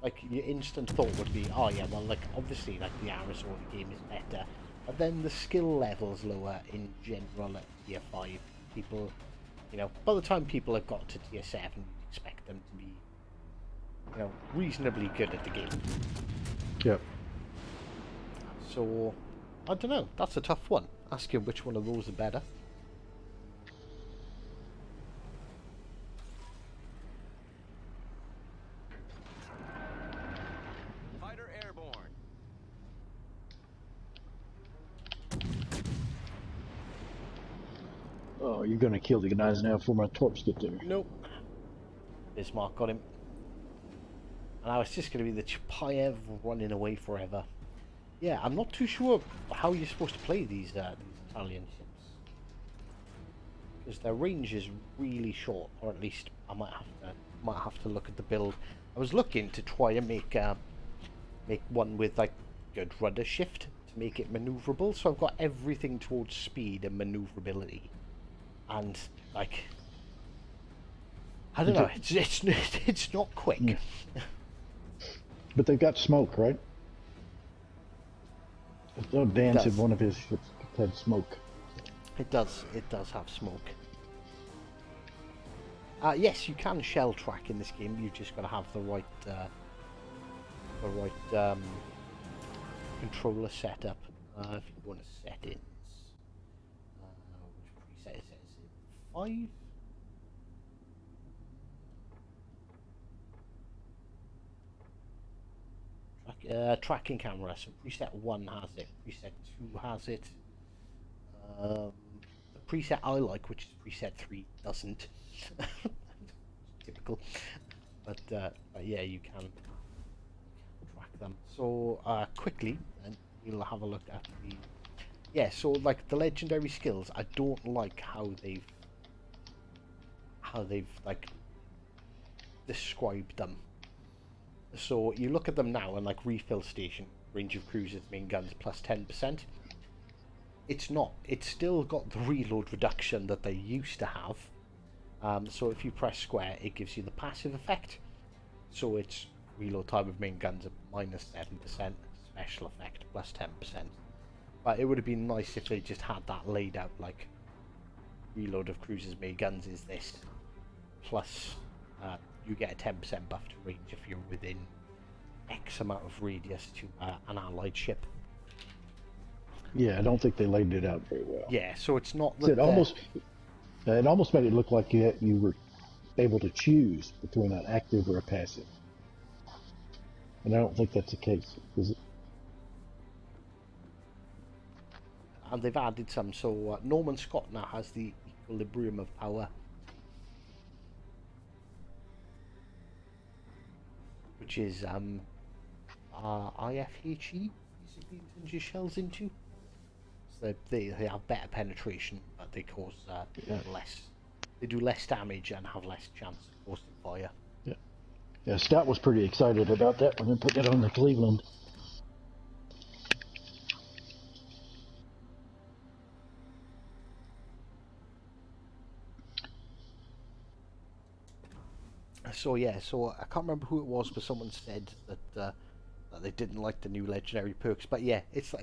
like, your instant thought would be, oh yeah, well, like, obviously, like, the Arizona game is better. But then the skill level's lower in general at tier 5. People, you know, by the time people have got to tier 7, you'd expect them to be, you know, reasonably good at the game. Yep. So, I don't know, that's a tough one. Ask you which one of those are better. Fighter airborne. Oh, you're gonna kill the guys now before my torps get there. Nope. Bismarck got him. And now it's just going to be the Chapayev running away forever. Yeah, I'm not too sure how you're supposed to play these Italian ships. Because their range is really short, or at least I might have to look at the build. I was looking to try and make one with like good rudder shift to make it maneuverable. So I've got everything towards speed and maneuverability, and like I don't know, it's not quick. Mm. But they've got smoke, right? Oh, Dan said one of his ships had smoke. It does have smoke. Yes, you can shell track in this game. You've just got to have the right controller setup. If you go into settings, which preset is it? Is it 5? Tracking camera. So preset 1 has it. Preset 2 has it. The preset I like, which is preset 3, doesn't. Typical. But yeah, you can track them. So quickly, and we'll have a look at the. Yeah, so like the legendary skills, I don't like how they've like described them. So you look at them now, and like refill station, range of cruisers, main guns plus 10%. It's not. It's still got the reload reduction that they used to have. So if you press square, it gives you the passive effect. So it's reload time of main guns at minus 7%, special effect plus 10%. But it would have been nice if they just had that laid out, like reload of cruisers, main guns is this, plus you get a 10% buff to range if you're within X amount of radius to an allied ship. Yeah, I don't think they laid it out very well. Yeah, so it's not So that it almost made it look like you were able to choose between an active or a passive. And I don't think that's the case, is it? And they've added some, so Norman Scott now has the equilibrium of power, which is IFHE, basically turns your shells into. So they have better penetration, but they cause less. They do less damage and have less chance of causing fire. Yeah. Yeah, Stout was pretty excited about that when they put that on the Cleveland. So yeah, so I can't remember who it was, but someone said that they didn't like the new legendary perks. But yeah, it's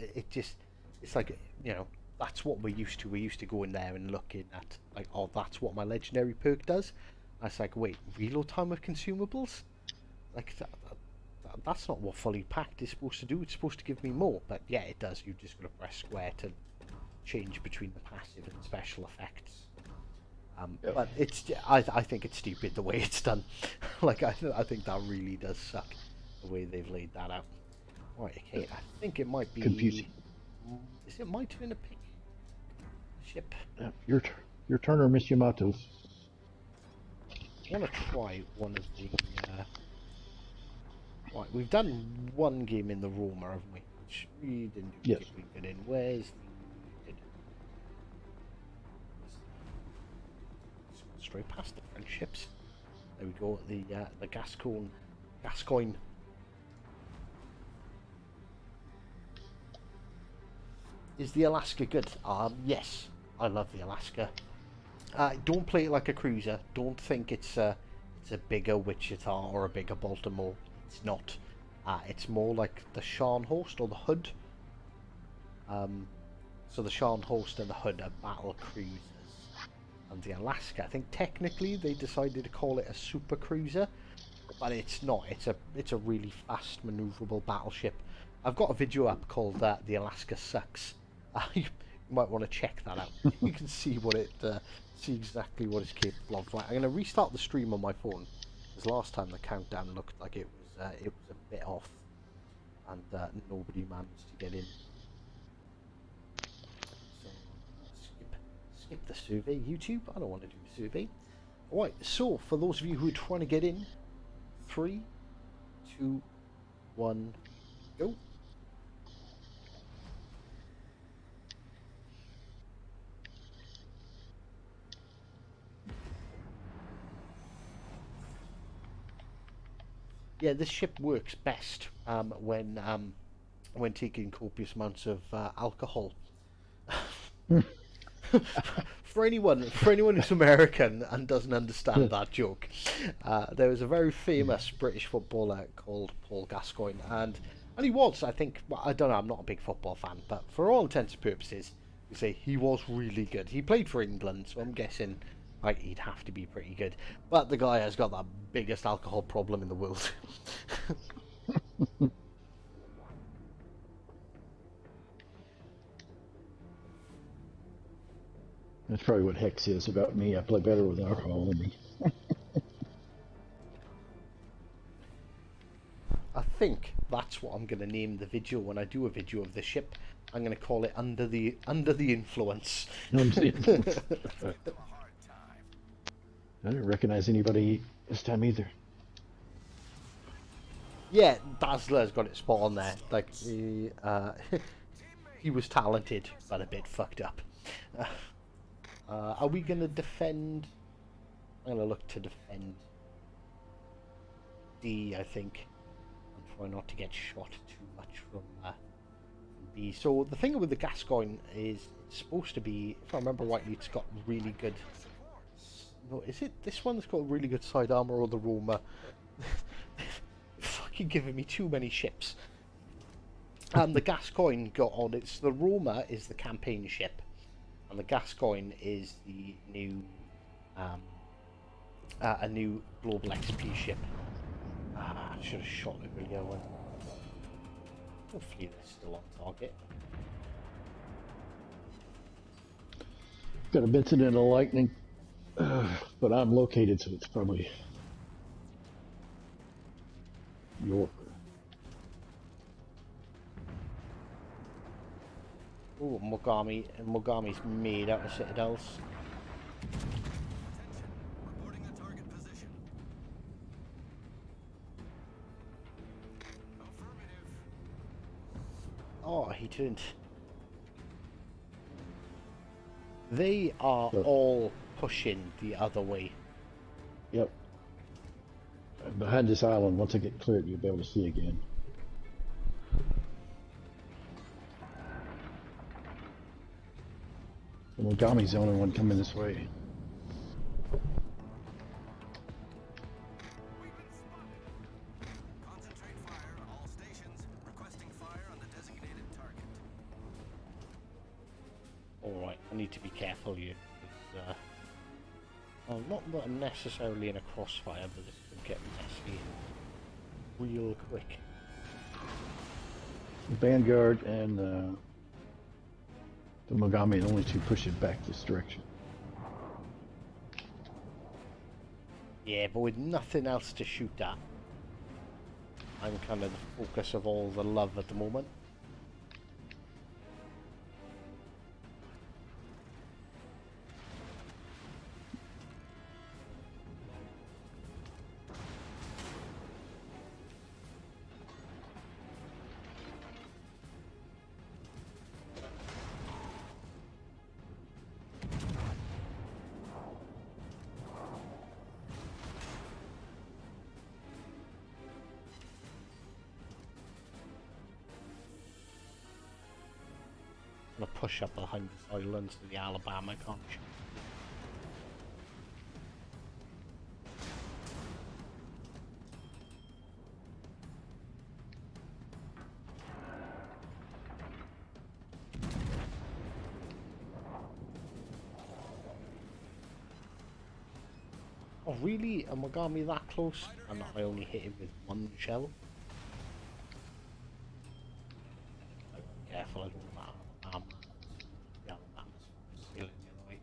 like you know, that's what we're used to. We're used to going there and looking at like, oh, that's what my legendary perk does. And it's like, wait, reload time of consumables? Like that's not what fully packed is supposed to do. It's supposed to give me more, but yeah, it does. You've just got to press square to change between the passive and special effects. But I think it's stupid the way it's done. Like I think that really does suck the way they've laid that out. Right, okay, I think it might be confusing. Is it my turn to pick ship? Your turn or Miss Yamato's. I want to try one of the. Right, we've done one game in the Roma, haven't we? Which we didn't do particularly good in. Where's the straight past the French ships? There we go. The Gascoigne. Is the Alaska good? Yes, I love the Alaska. Don't play it like a cruiser. Don't think it's a bigger Wichita or a bigger Baltimore. It's not. It's more like the Scharnhorst or the Hood. So the Scharnhorst and the Hood are battle cruisers. And the Alaska, I think technically they decided to call it a super cruiser, but it's not. It's a really fast, maneuverable battleship. I've got a video up called "The Alaska Sucks." You might want to check that out. You can see see exactly what it's capable of. Like, I'm going to restart the stream on my phone, because last time the countdown looked like it was a bit off, and nobody managed to get in. So skip the survey, YouTube. I don't want to do a survey. Alright, so for those of you who are trying to get in, 3, 2, 1, go. Yeah, this ship works best when taking copious amounts of alcohol. For anyone who's American and doesn't understand that joke, there was a very famous British footballer called Paul Gascoigne, and he was, I think, well, I don't know, I'm not a big football fan, but for all intents and purposes, you say he was really good. He played for England, so I'm guessing like he'd have to be pretty good. But the guy has got the biggest alcohol problem in the world. That's probably what Hex is about me. I play better with alcohol than me. I think that's what I'm going to name the video when I do a video of the ship. I'm going to call it Under the Influence. I didn't recognize anybody this time either. Yeah, Dazzler's got it spot on there. Like he was talented, but a bit fucked up. Are we going to defend? I'm going to look to defend D, I think, and try not to get shot too much from B. So the thing with the Gascoigne is it's supposed to be, if I remember rightly, it's got really good. No, is it this one that's got really good side armor or the Roma? Fucking giving me too many ships. The Gascoigne got on. It's the Roma is the campaign ship, and the Gascoigne is the new, a new global XP ship. I should have shot it earlier one. Hopefully they're still on target. Got a incident of lightning, but I'm located, so it's probably York. Oh, Mogami's made out of citadels. Attention. Reporting a target position. Affirmative. Oh, he turned. They are all pushing the other way. Yep. Behind this island, once I get cleared, you'll be able to see again. Mogami's the only one coming this way. We've been spotted. Concentrate fire on all stations. Requesting fire on the designated target. Alright, I need to be careful here. Well, not that I'm necessarily in a crossfire, but this could get messy real quick. Vanguard and the Mogami are the only two pushing back this direction. Yeah, but with nothing else to shoot at, I'm kind of the focus of all the love at the moment. push up behind the islands to the Alabama, can't you? Oh really? Am I got me that close? And I only hit him with one shell? Careful, I don't want that. Yeah, that's sailing the other way.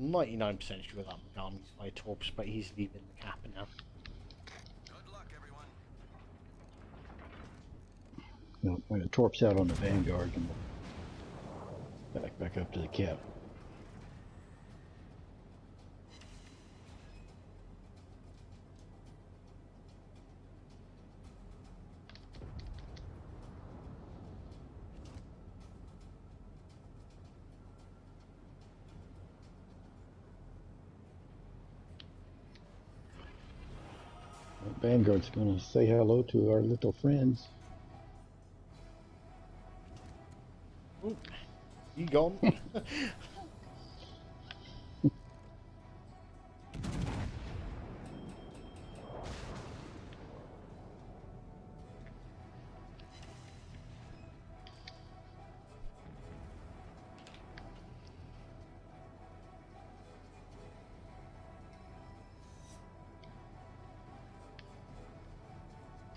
99% sure that Megami's my torps, but he's leaving the cap now. Good luck, everyone. No, I'm gonna torps out on the Vanguard and back up to the cap. Vanguard's gonna say hello to our little friends. Ooh, he gone.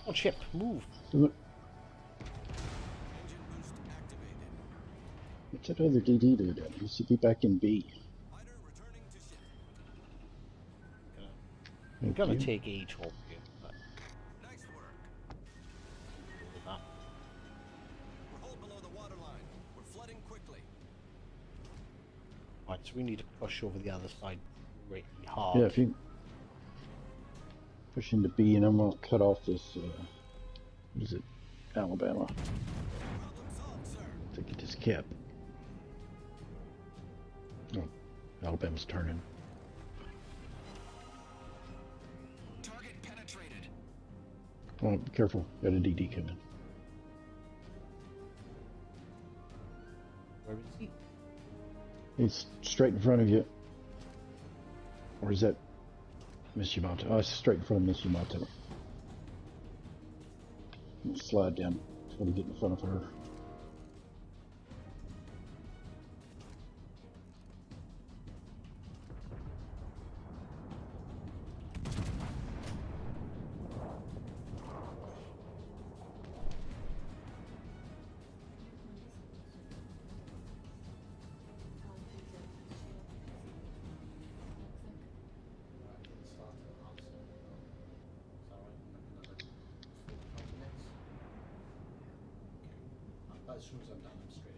Oh, ship, move. Look, Engine boost activated. what's that other DD do down? He should be back in B. Fighter returning to ship. I'm Thank gonna you. take a torp here, but Nice work. with that. We're hull below the waterline. We're flooding quickly. Right, so we need to push over the other side pretty hard. Yeah, if you push into B, and I'm gonna cut off this. What is it? Alabama. Problem solved, sir. To get this cap. Oh, Alabama's turning. Target penetrated. Oh, be careful. Got a DD coming. Where is he? He's straight in front of you. Or is that Miss Yamato? Oh, it's straight in front of Miss Yamato. Slide down. Try to get in front of her. As soon as I'm done, I'm straight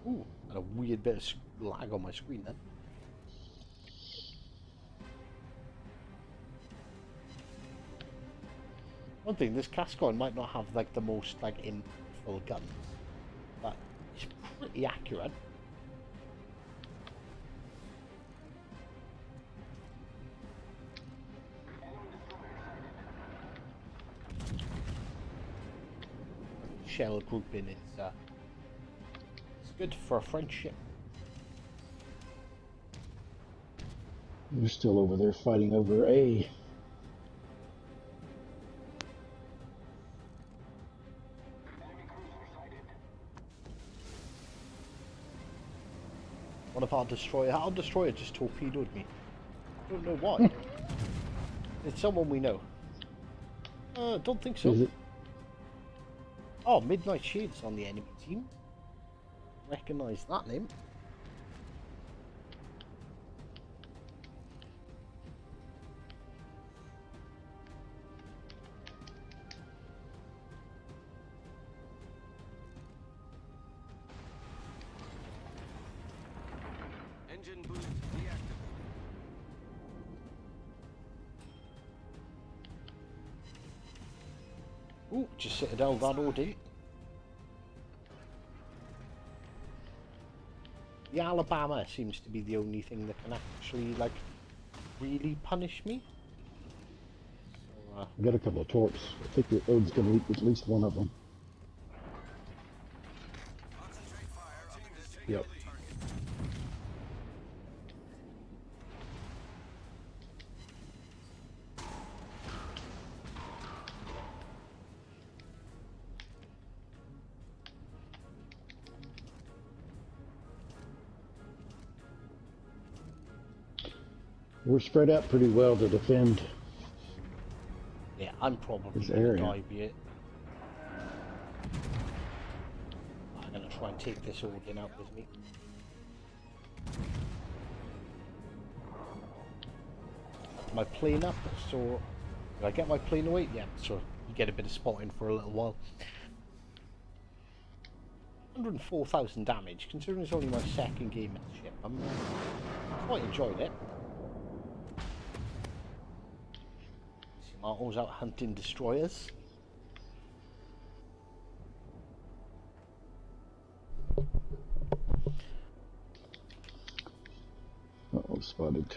in. Ooh, and a weird bit of lag on my screen then. One thing, this Cascon might not have like the most like impactful guns, but it's pretty accurate. Shell grouping is it's good for a friendship. We're still over there fighting over A. One of our destroyer just torpedoed me. I don't know why. It's someone we know. Don't think so. Is it? Oh, Midnight Shades on the enemy team. Recognise that name. Engine boost deactivated. Ooh, just Citadel that all day. The Alabama seems to be the only thing that can actually like really punish me. So, I got a couple of torps. I think the Odin's going to eat at least one of them. Concentrate fire on the designated Yep. target. We're spread out pretty well to defend. yeah, I'm probably This going to area. die here. I'm going to try and take this Odin out with me. My plane up, so did I get my plane away? Yeah, so you get a bit of spotting for a little while. 104,000 damage, considering it's only my second game in the ship. I'm quite enjoying it. Marco's out hunting destroyers. Uh-oh, spotted.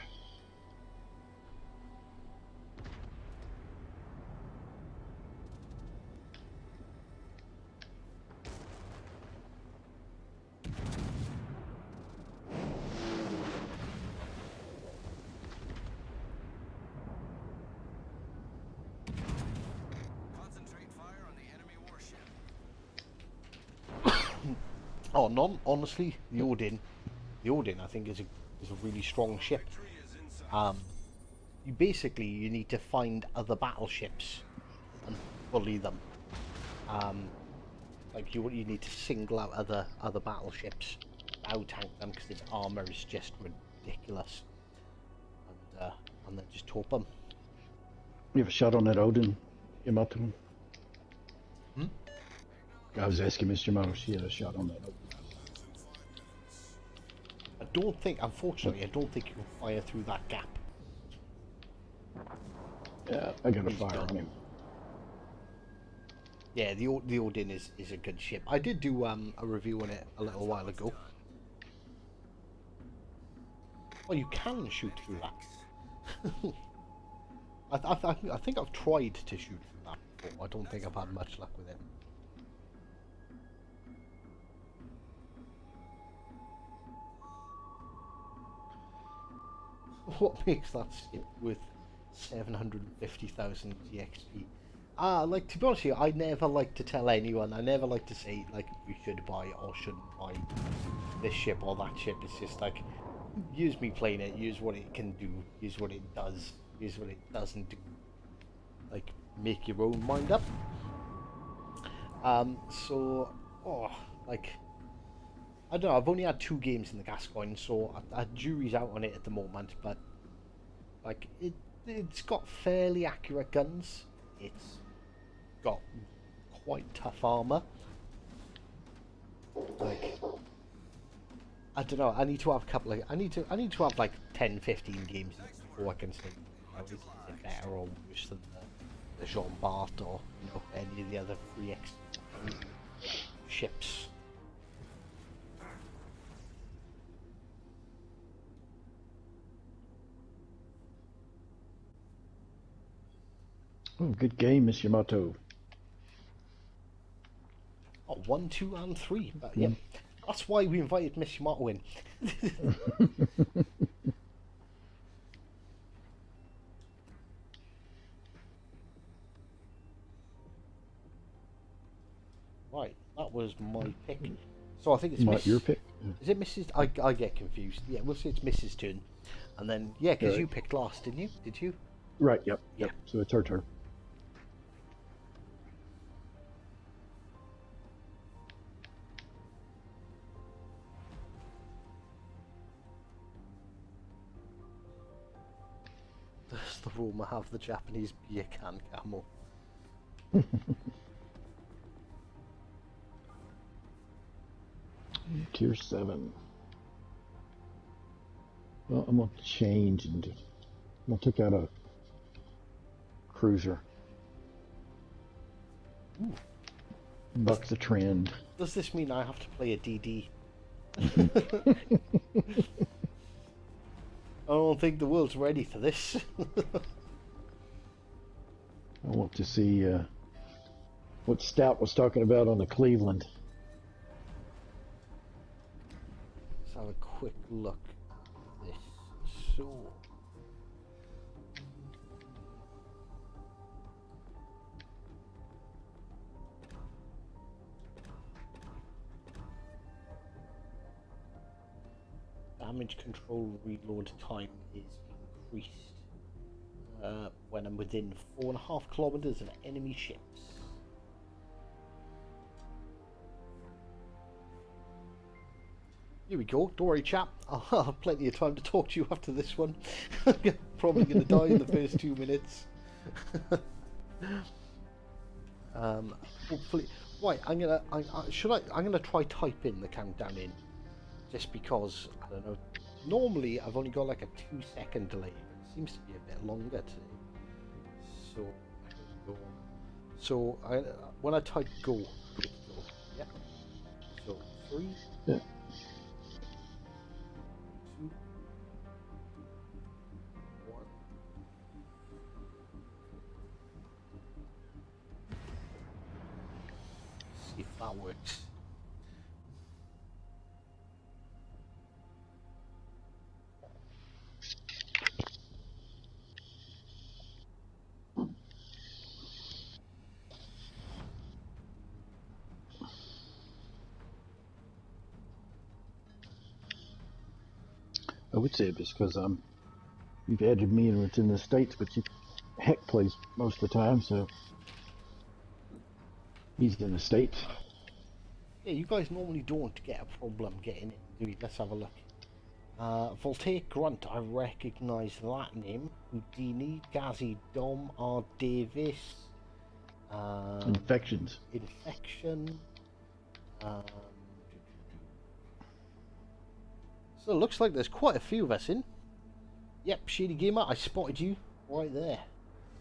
Concentrate fire on the enemy warship. Oh, honestly, the Odin I think is a really strong ship. Victory is inside. You need to find other battleships and bully them. Like you need to single out other battleships, out-tank them because its armor is just ridiculous, and then just torp them. You have a shot on that Odin, Yamato? Hmm? I was asking Mr. Yamato if she had a shot on that Odin. Unfortunately, I don't think you can fire through that gap. Yeah, I got a He's fire done. on him. Yeah, the Odin is a good ship. I did do a review on it a little while ago. Oh, you can shoot through that. I think I've tried to shoot through that before. I don't think I've had much luck with it. What makes that ship with 750,000 EXP? Like, to be honest with you, I never like to tell anyone. I never like to say, like, you should buy or shouldn't buy this ship or that ship. It's just like, use me playing it, use what it can do, use what it does, use what it doesn't do. Like, make your own mind up. Like, I don't know, I've only had 2 games in the Gascoigne, so jury's out on it at the moment, but, like, it's got fairly accurate guns. It's got quite tough armor. Like, I don't know, I need to have a couple of, I need to have like 10, 15 games in it before I can say, is it better or worse than the Jean Bart or, you know, any of the other 3X ships. Oh, good game, Miss Yamato. Oh, 1, 2, and 3. But yeah, that's why we invited Miss Yamato in. Right, that was my pick. So I think it's Miss. Your pick? Is it Mrs. I get confused. Yeah, we'll say it's Mrs. turn. And then, yeah, because Right. you picked last, didn't you? Did you? Right, yep. Yeah. So it's her turn. Does the rumour have the Japanese beer can camel? Tier 7. Well, I'm going to change and I'm going to take out a cruiser. Ooh. Buck the trend. Does this mean I have to play a DD? I don't think the world's ready for this. I want to see what Stout was talking about on the Cleveland. Let's have a quick look at this. So, damage control reload time is increased when I'm within 4.5 kilometers of enemy ships. Here we go. Don't worry, chap. I'll have plenty of time to talk to you after this one. Probably going to die in the first 2 minutes. Hopefully, right. I'm gonna try type in the countdown in, just because I don't know. Normally, I've only got like a 2-second delay, but it seems to be a bit longer today. So when I type go, yeah. So 3. Yeah. 2, 1. See if that works. I would say it just because you've added me and it's in the States, but Heck plays most of the time, so he's in the States. Yeah, you guys normally don't get a problem getting in, do you? Let's have a look. Voltaic Grunt, I recognise that name. Houdini, Gazi, Dom, R. Davis. Infections. Infection. So it looks like there's quite a few of us in. Yep, Shady Gamer, I spotted you right there,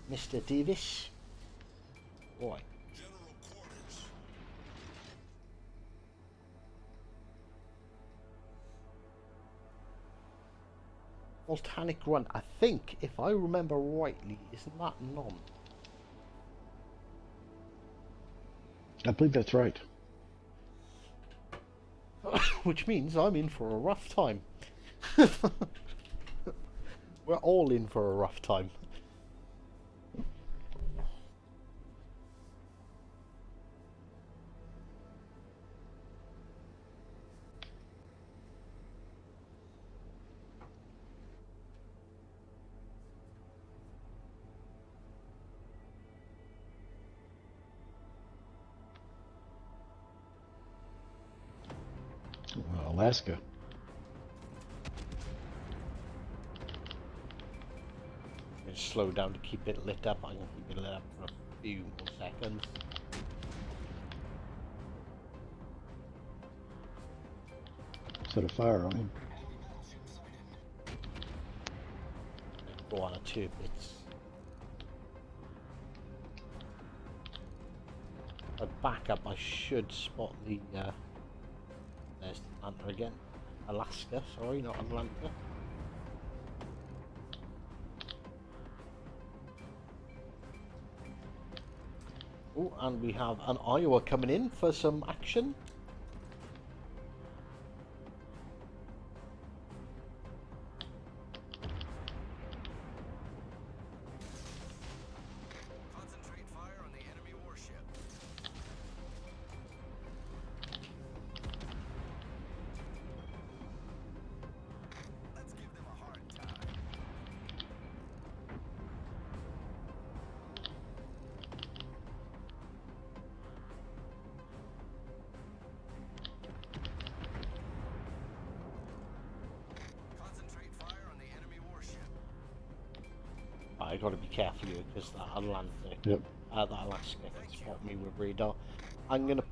Mr. Davis. Right. General quarters. Volcanic Grunt, I think, if I remember rightly, isn't that none? I believe that's right. Which means I'm in for a rough time. We're all in for a rough time. Alaska. Just slow down to keep it lit up. I'm going to keep it lit up for a few more seconds. Set a fire on him. Go on a 2 bits. If I back up, I should spot the. There's Atlanta again. Alaska, sorry, not Atlanta. Oh, and we have an Iowa coming in for some action. Concentrate fire on the enemy warship. Let's give them a hard time. Concentrate fire on the enemy warship. I gotta be careful here because that Atlantic, Yep. that Alaska can spot me with radar. I'm gonna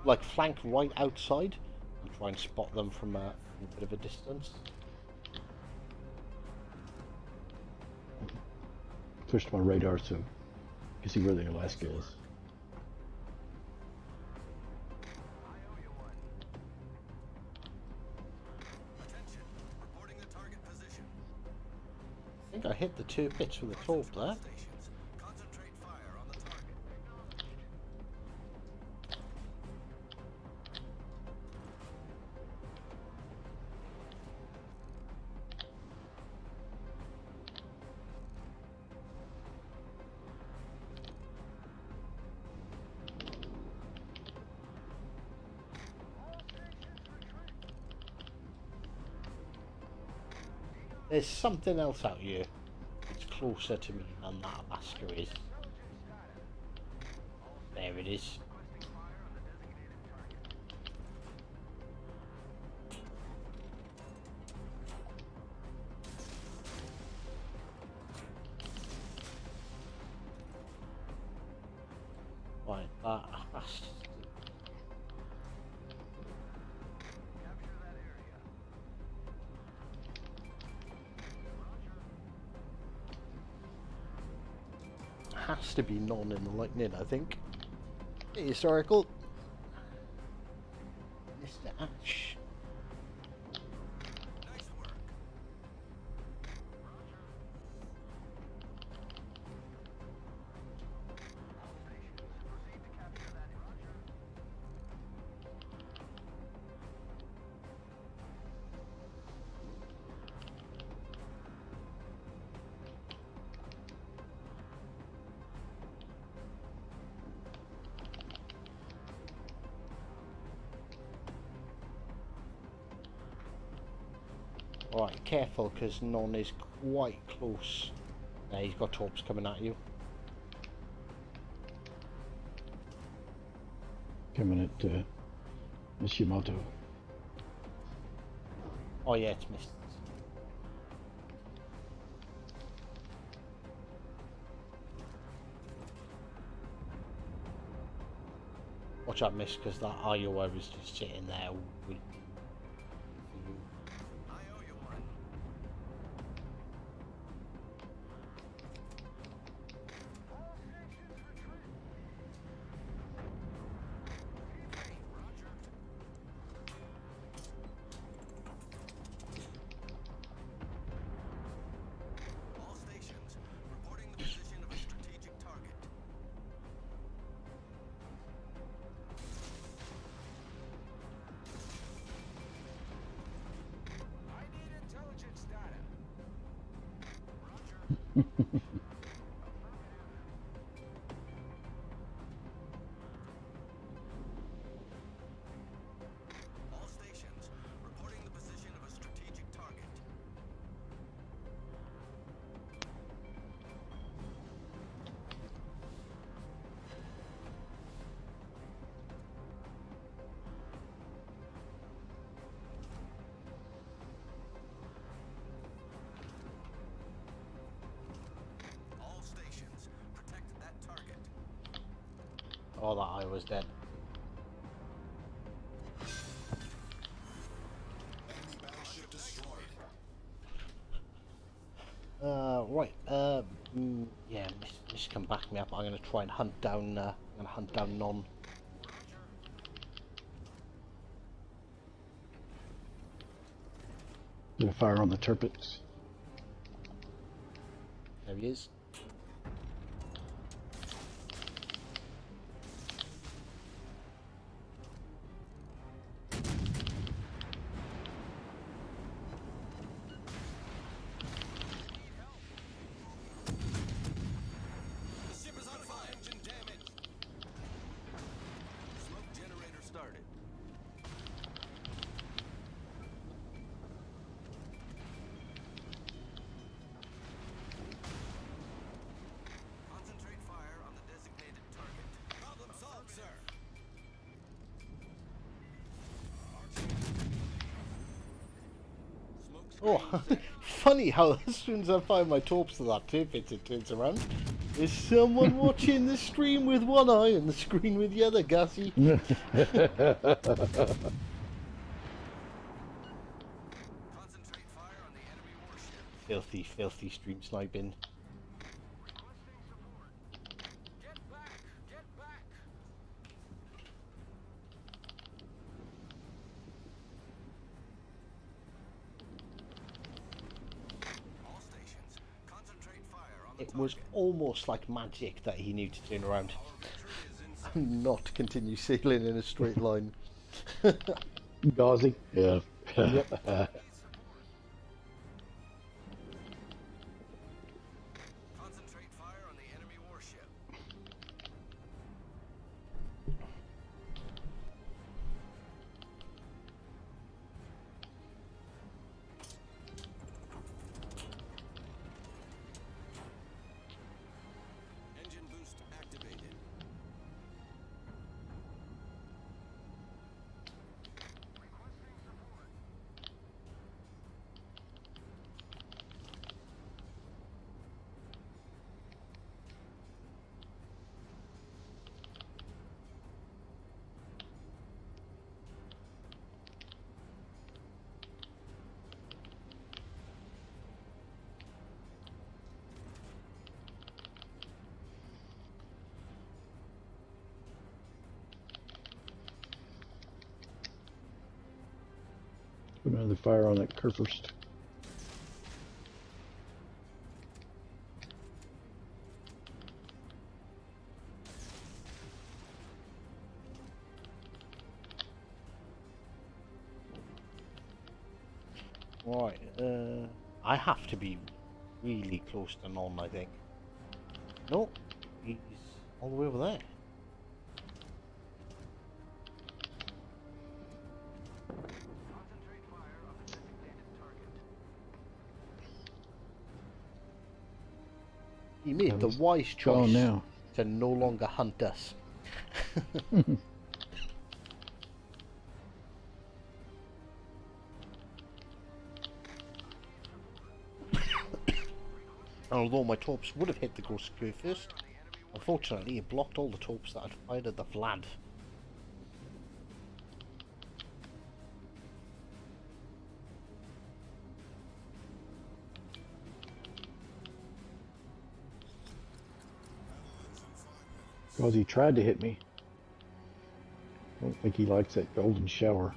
like flank right outside and try and spot them from a bit of a distance. Pushed my radar so you can see where the Alaska is. I owe you one. Attention, reporting the target position. think I hit the 2 bits with the torp there. Stations. Concentrate fire on the target. There's something else out here. It's closer to me than that Alaska is. There it is. Right, that has to... has to be none in the lightning, I think. Hey, historical. Mr. Ash. Nice work. Alright, careful, because none is quite close. There, he's got torps coming at you. Coming at Mishimoto. Oh yeah, it's missed. Watch out, miss, because that Iowa was just sitting there waiting for you. I owe you one. Roger. All stations, reporting the position of a strategic target. I need intelligence data. Roger. All stations, reporting the position of a strategic target. All stations, protect that target. Oh, that Iowa's dead. Enemy battleship destroyed. Right, yeah, miss can back me up. I'm gonna try and hunt down, Non. Gonna fire on the turpets. There he is. The ship is on fire. Engine damage. Smoke generator started. Concentrate fire on the designated target. Problem solved, sir. Smoke Oh, screen. funny how as soon as I find my torps to that tip, it turns around. Is someone watching the stream with one eye and the screen with the other, Gassy? Concentrate fire on the enemy warship. Filthy, filthy stream sniping. Requesting support. Get back! Get back! All stations, it was almost like magic that he knew to turn around and not continue sailing in a straight line. Gauzy. Yeah. Yep. Concentrate fire on the enemy warship. Engine boost activated. Put another fire on that Kurfürst. Right, I have to be really close to none, I think. No, he's all the way over there. Concentrate fire on the designated target. He made the wise Gone choice now. to no longer hunt us. Although my torps would have hit the ghost crew first, unfortunately it blocked all the torps that had fired at the Vlad. Because he tried to hit me. I don't think he likes that golden shower.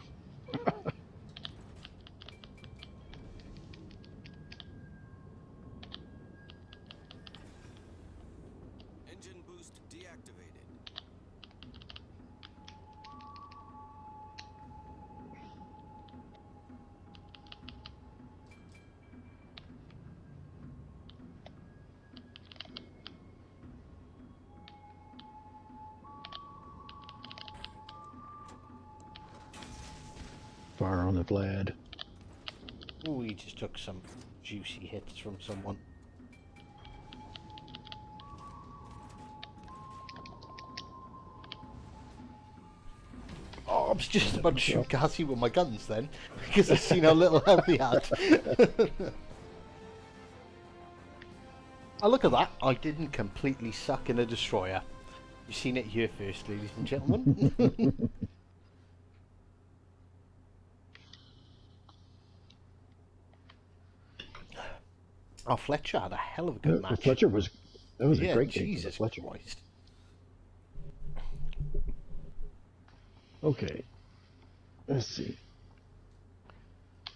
Engine boost deactivated. Fire on the Vlad. Ooh, he just took some juicy hits from someone. Oh, I was just about to shoot Gazi with my guns then, because I seen how little health he had. Oh, look at that. I didn't completely suck in a destroyer. You've seen it here first, ladies and gentlemen. Oh, Fletcher had a hell of a good match. Fletcher was. That was Yeah, a great game for Jesus Fletcher. Christ. Okay. Let's see.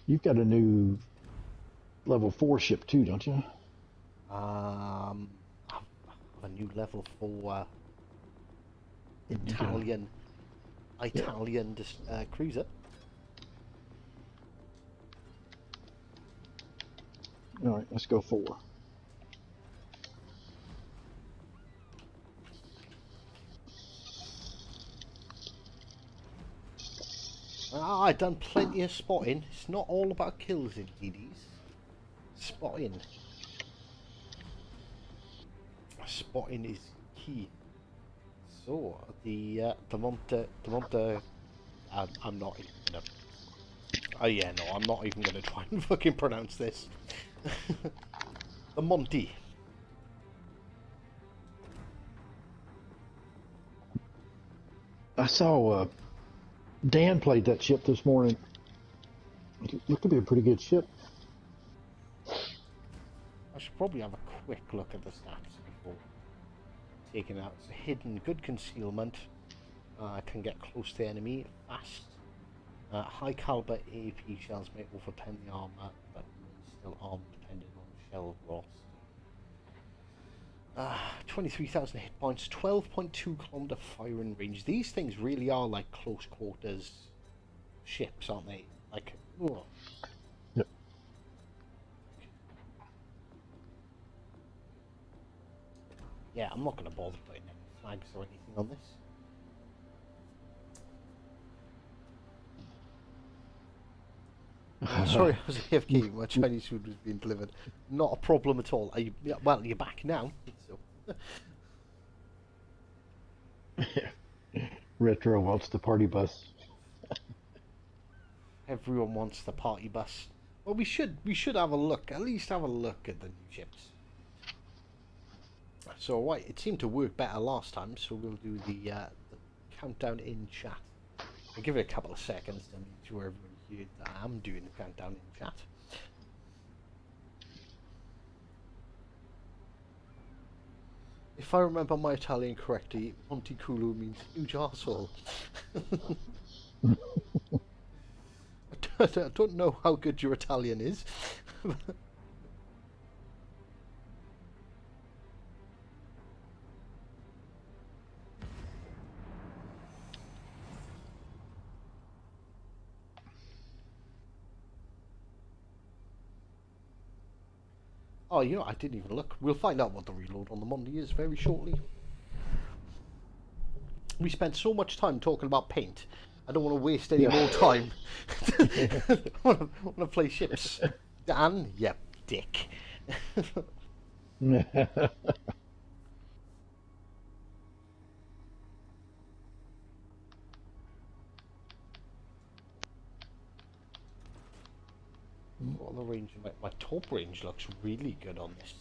You've got a new level 4 ship too, don't you? I have a new level 4 Italian cruiser. All right, let's go 4. I done plenty of spotting. It's not all about kills in DDs. Spotting. Spotting is key. So the Monte. I'm not even gonna. Oh yeah, no, I'm not even gonna try and fucking pronounce this. The Monty. I saw Dan played that ship this morning. It looked to be a pretty good ship. I should probably have a quick look at the stats before taking out. It's hidden, good concealment. Can get close to the enemy fast. High caliber AP shells may overpen the armor, but still armed depending on shell velocity. 23,000 hit points, 12.2 kilometer firing range. These things really are like close quarters ships, aren't they? Like, oh. Yep. Yeah, I'm not going to bother putting any flags or anything on this. Sorry, I was AFK. My Chinese food was being delivered. Not a problem at all. Are you? Yeah, well, you're back now. So. Retro wants the party bus. Everyone wants the party bus. Well, we should have a look. At least have a look at the new ships. So, right, it seemed to work better last time. So we'll do the countdown in chat. I'll give it a couple of seconds to make sure everyone heard that I'm doing the countdown in chat. If I remember my Italian correctly, Monteculo means huge arsehole. I don't know how good your Italian is. Oh, you know, I didn't even look. We'll find out what the reload on the Monday is very shortly. We spent so much time talking about paint. I don't want to waste any more time. I want to play ships. Dan, yeah, dick. What the range? My top range looks really good on this.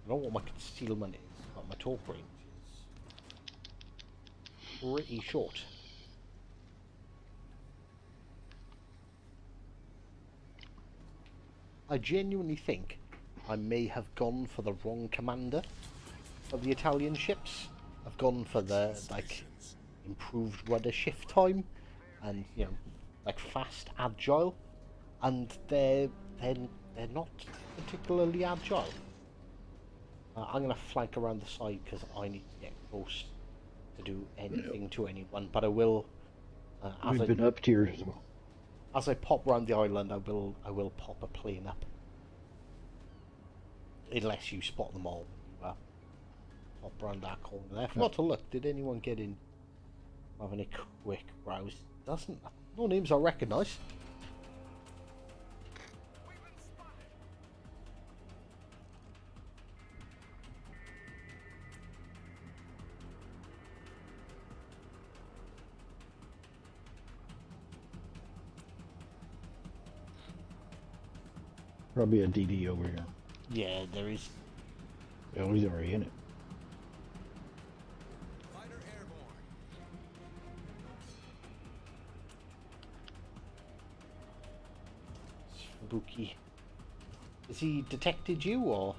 I don't know what my concealment is, but my top range is pretty short. I genuinely think I may have gone for the wrong commander of the Italian ships. I've gone for the like improved rudder shift time and like fast agile, and they're not particularly agile. I'm gonna flank around the side because I need to get close to do anything to anyone, but I will. We've been up tier as well. As I pop round the island, I will pop a plane up. Unless you spot them all. Pop round that corner there. I forgot to look. Did anyone get in? Having a quick browse. Doesn't. No names I recognise. Probably a DD over here. Yeah, there is. Oh, he's already in it. Fighter airborne. Spooky. Has he detected you, or?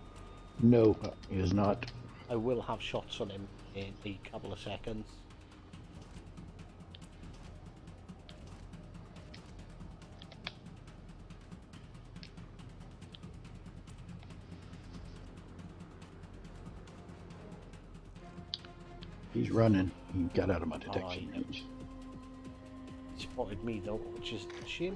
No, he is not. I will have shots on him in a couple of seconds. He's running. He got out of my detection range. He spotted me though, which is a shame.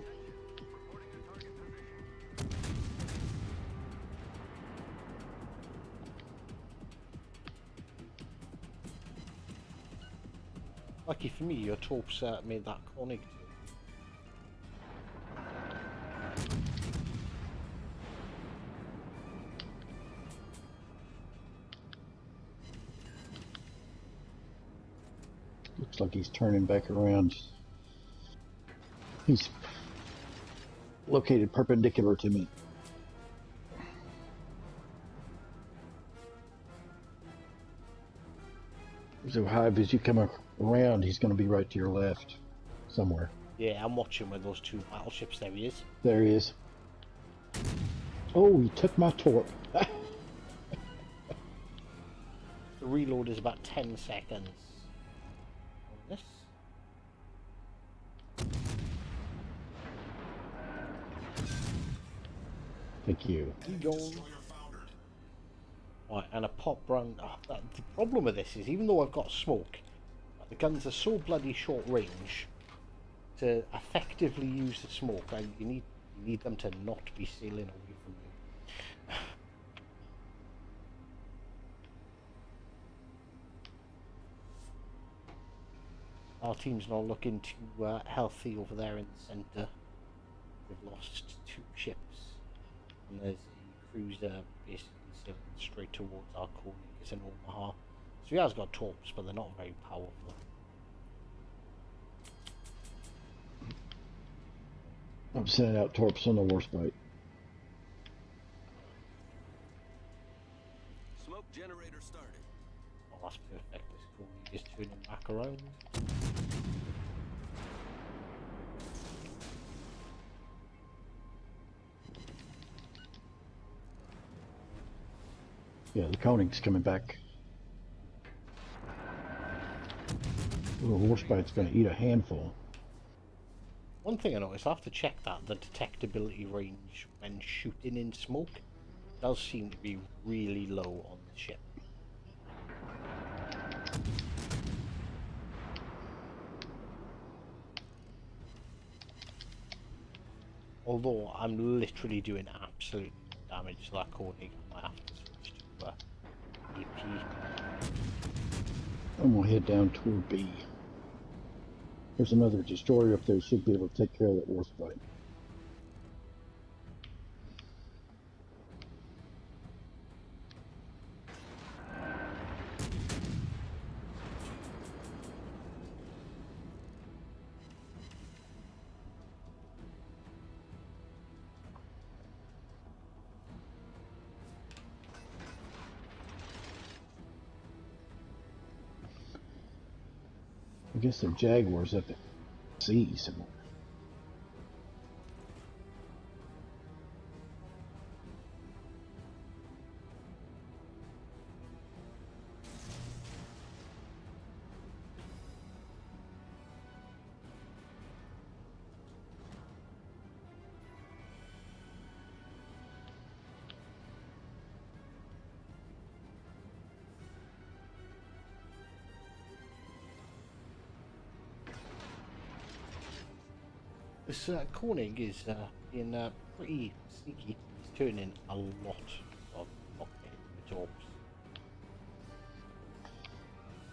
Lucky for me, your torps made that conic. Looks like he's turning back around. He's located perpendicular to me. So Hive, as you come around, he's going to be right to your left somewhere. Yeah, I'm watching with those two battleships. There he is. There he is. Oh, he took my torp. The reload is about 10 seconds. On this. Thank you. He gone. Right, and a pop run. The problem with this is, even though I've got smoke, the guns are so bloody short range. To effectively use the smoke, you need them to not be sailing away from you. Our team's not looking too healthy over there in the centre. We've lost 2 ships, and there's a cruiser basically sailing straight towards our Koenig. It's in Omaha, so he has got torps, but they're not very powerful. I'm sending out torps on the Warspite. Smoke generator started. Oh, that's perfect. This Koenig is turning back around. Yeah, the Koenig's coming back. The Warspite's going to eat a handful. One thing I noticed, I have to check that the detectability range when shooting in smoke does seem to be really low on the ship. Although I'm literally doing absolute damage to that Koenig, I might have to switch to EP. I'm going to head down toward B. There's another destroyer up there, should be able to take care of that Warspite. I guess they're Jaguars up at sea somewhere. This Koenig is being pretty sneaky. He's turning a lot of torps.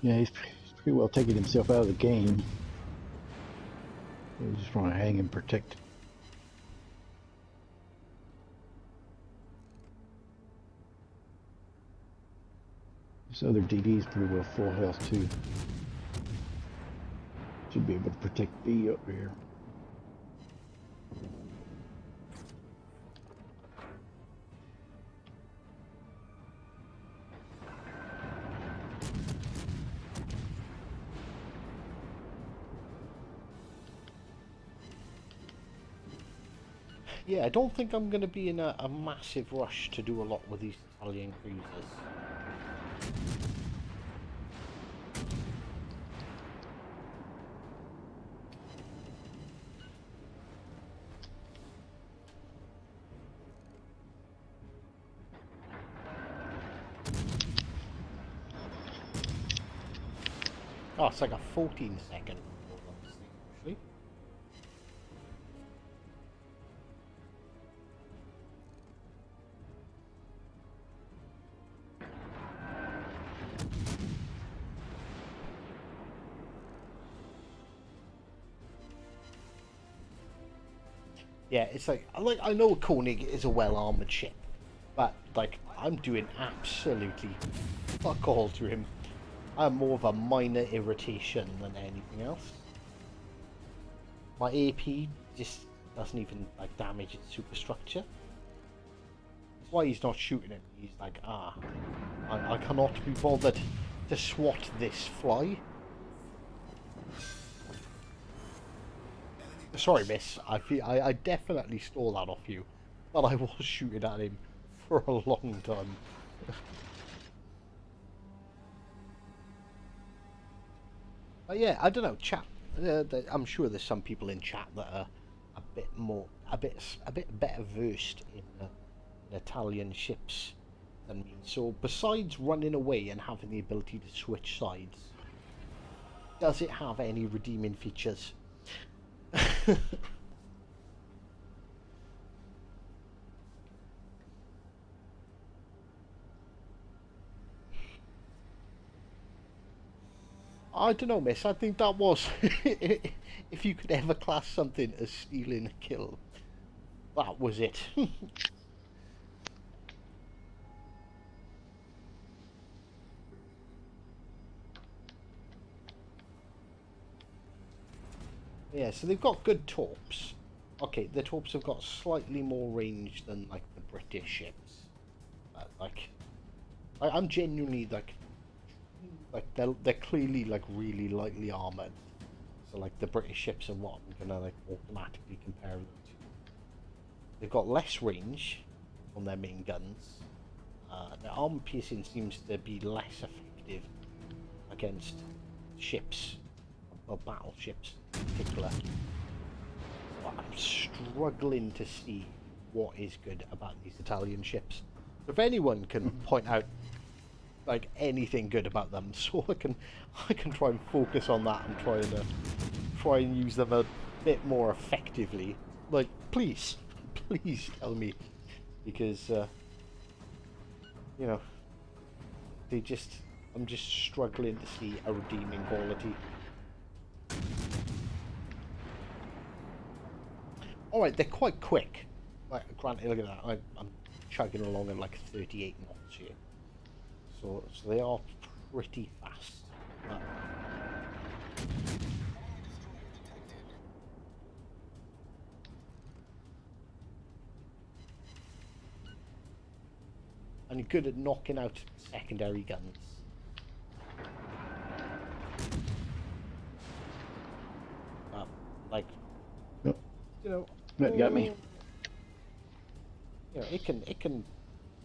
Yeah, he's pretty well taking himself out of the game. He's just trying to hang and protect. This other DD's pretty well full health too. Should be able to protect B up here. Yeah, I don't think I'm going to be in a massive rush to do a lot with these Italian cruisers. Oh, it's like a 14-second hold on this thing, actually. Yeah, it's like I know Koenig is a well-armored ship, but like I'm doing absolutely fuck all to him. I'm more of a minor irritation than anything else. My AP just doesn't even like damage its superstructure. That's why he's not shooting it. He's like, I cannot be bothered to swat this fly. Sorry, miss. I definitely stole that off you, but I was shooting at him for a long time. But yeah, I don't know, chat. I'm sure there's some people in chat that are a bit better versed in Italian ships than me. So besides running away and having the ability to switch sides, does it have any redeeming features? I don't know, miss. I think that was... if you could ever class something as stealing a kill, that was it. Yeah, so they've got good torps. Okay, the torps have got slightly more range than, like, the British ships. But, like, I'm genuinely, like they're clearly, like, really lightly armoured. So, like, the British ships are what I'm gonna, like, automatically compare them to. They've got less range on their main guns. Their armor piercing seems to be less effective against ships, or battleships in particular. So I'm struggling to see what is good about these Italian ships. So if anyone can point out, like, anything good about them, so I can try and focus on that and try and use them a bit more effectively. Like, please tell me, because you know, I'm just struggling to see a redeeming quality. All right, they're quite quick. Like, granted, look at that. I'm chugging along at like 38 knots here. So they are pretty fast. And you're good at knocking out secondary guns. Like, Yep. you know, That got me. You know, it can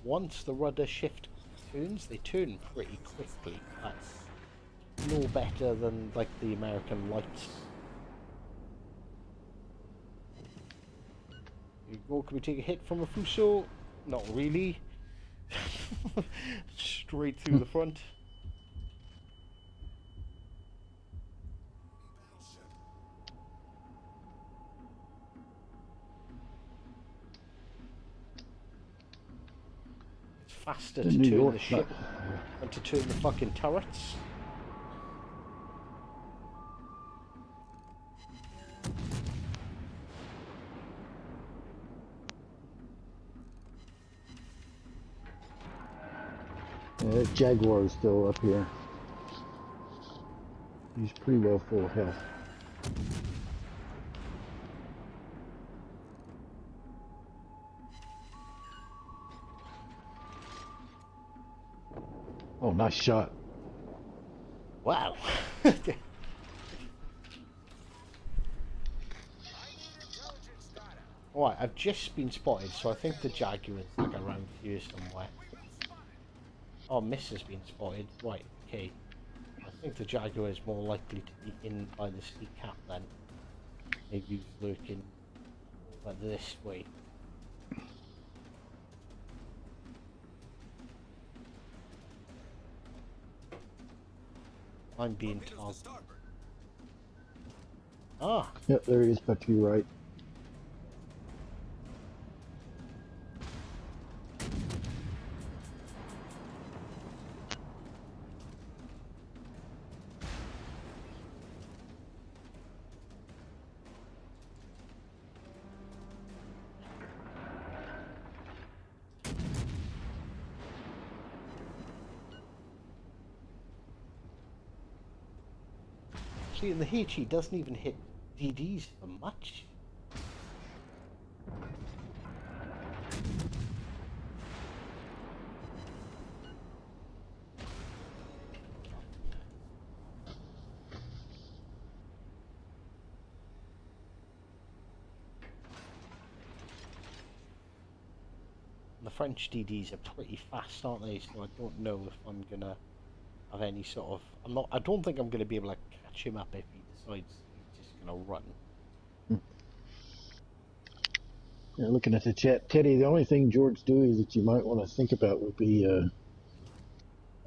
once the rudder shift turns, they turn pretty quickly. That's no better than, like, the American lights. Can we take a hit from a Fuso? Not really. Straight through the front. It's faster to turn the ship than to turn the fucking turrets. Yeah, that Jaguar is still up here. He's pretty well full of health. Oh, nice shot. Wow. Alright, I've just been spotted, so I think the Jaguar is, like, around here somewhere. Oh, Miss has been spotted. Right, okay. I think the Jaguar is more likely to be in by the sea cap then. Maybe he's lurking like this way. I'm being targeted. Ah! Yep, there he is, back to your right. See, and the HE doesn't even hit DDs for much. The French DDs are pretty fast, aren't they? So I don't know if I'm gonna have any sort of... I don't think I'm gonna be able to catch him up if he decides he's just gonna run. Yeah, looking at the chat, Teddy, the only thing George Dewey that you might want to think about would be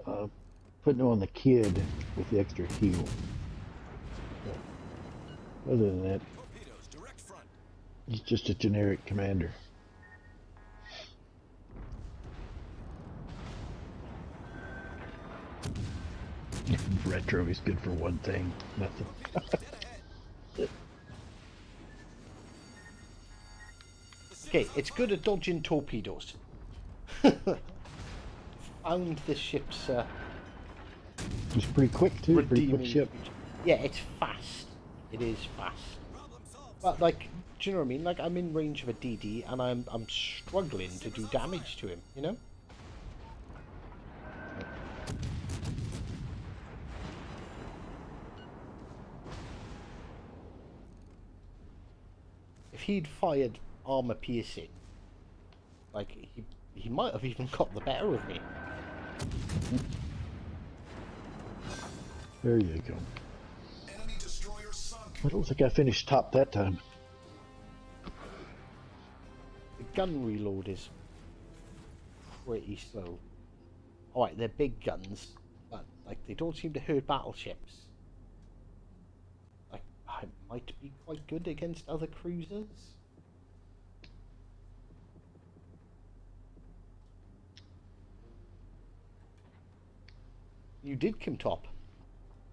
putting on the kid with the extra heal. Other than that, Torpedoes, direct front. he's just a generic commander. Retro is good for one thing, nothing. Torpedoes, dead ahead. Okay, it's good at dodging torpedoes. Found this ship's It's pretty quick too, pretty quick redeeming ship. feature. Yeah, it's fast. It is fast. Problem solved. But like, do you know what I mean? Like, I'm in range of a DD and I'm struggling to do damage to him. You know? If he'd fired armor piercing, like he might have even got the better of me. There you go. Enemy destroyer sunk. I don't think I finished top that time. The gun reload is pretty slow. Alright, they're big guns, but like they don't seem to hurt battleships. Like, I might be quite good against other cruisers. You did come top.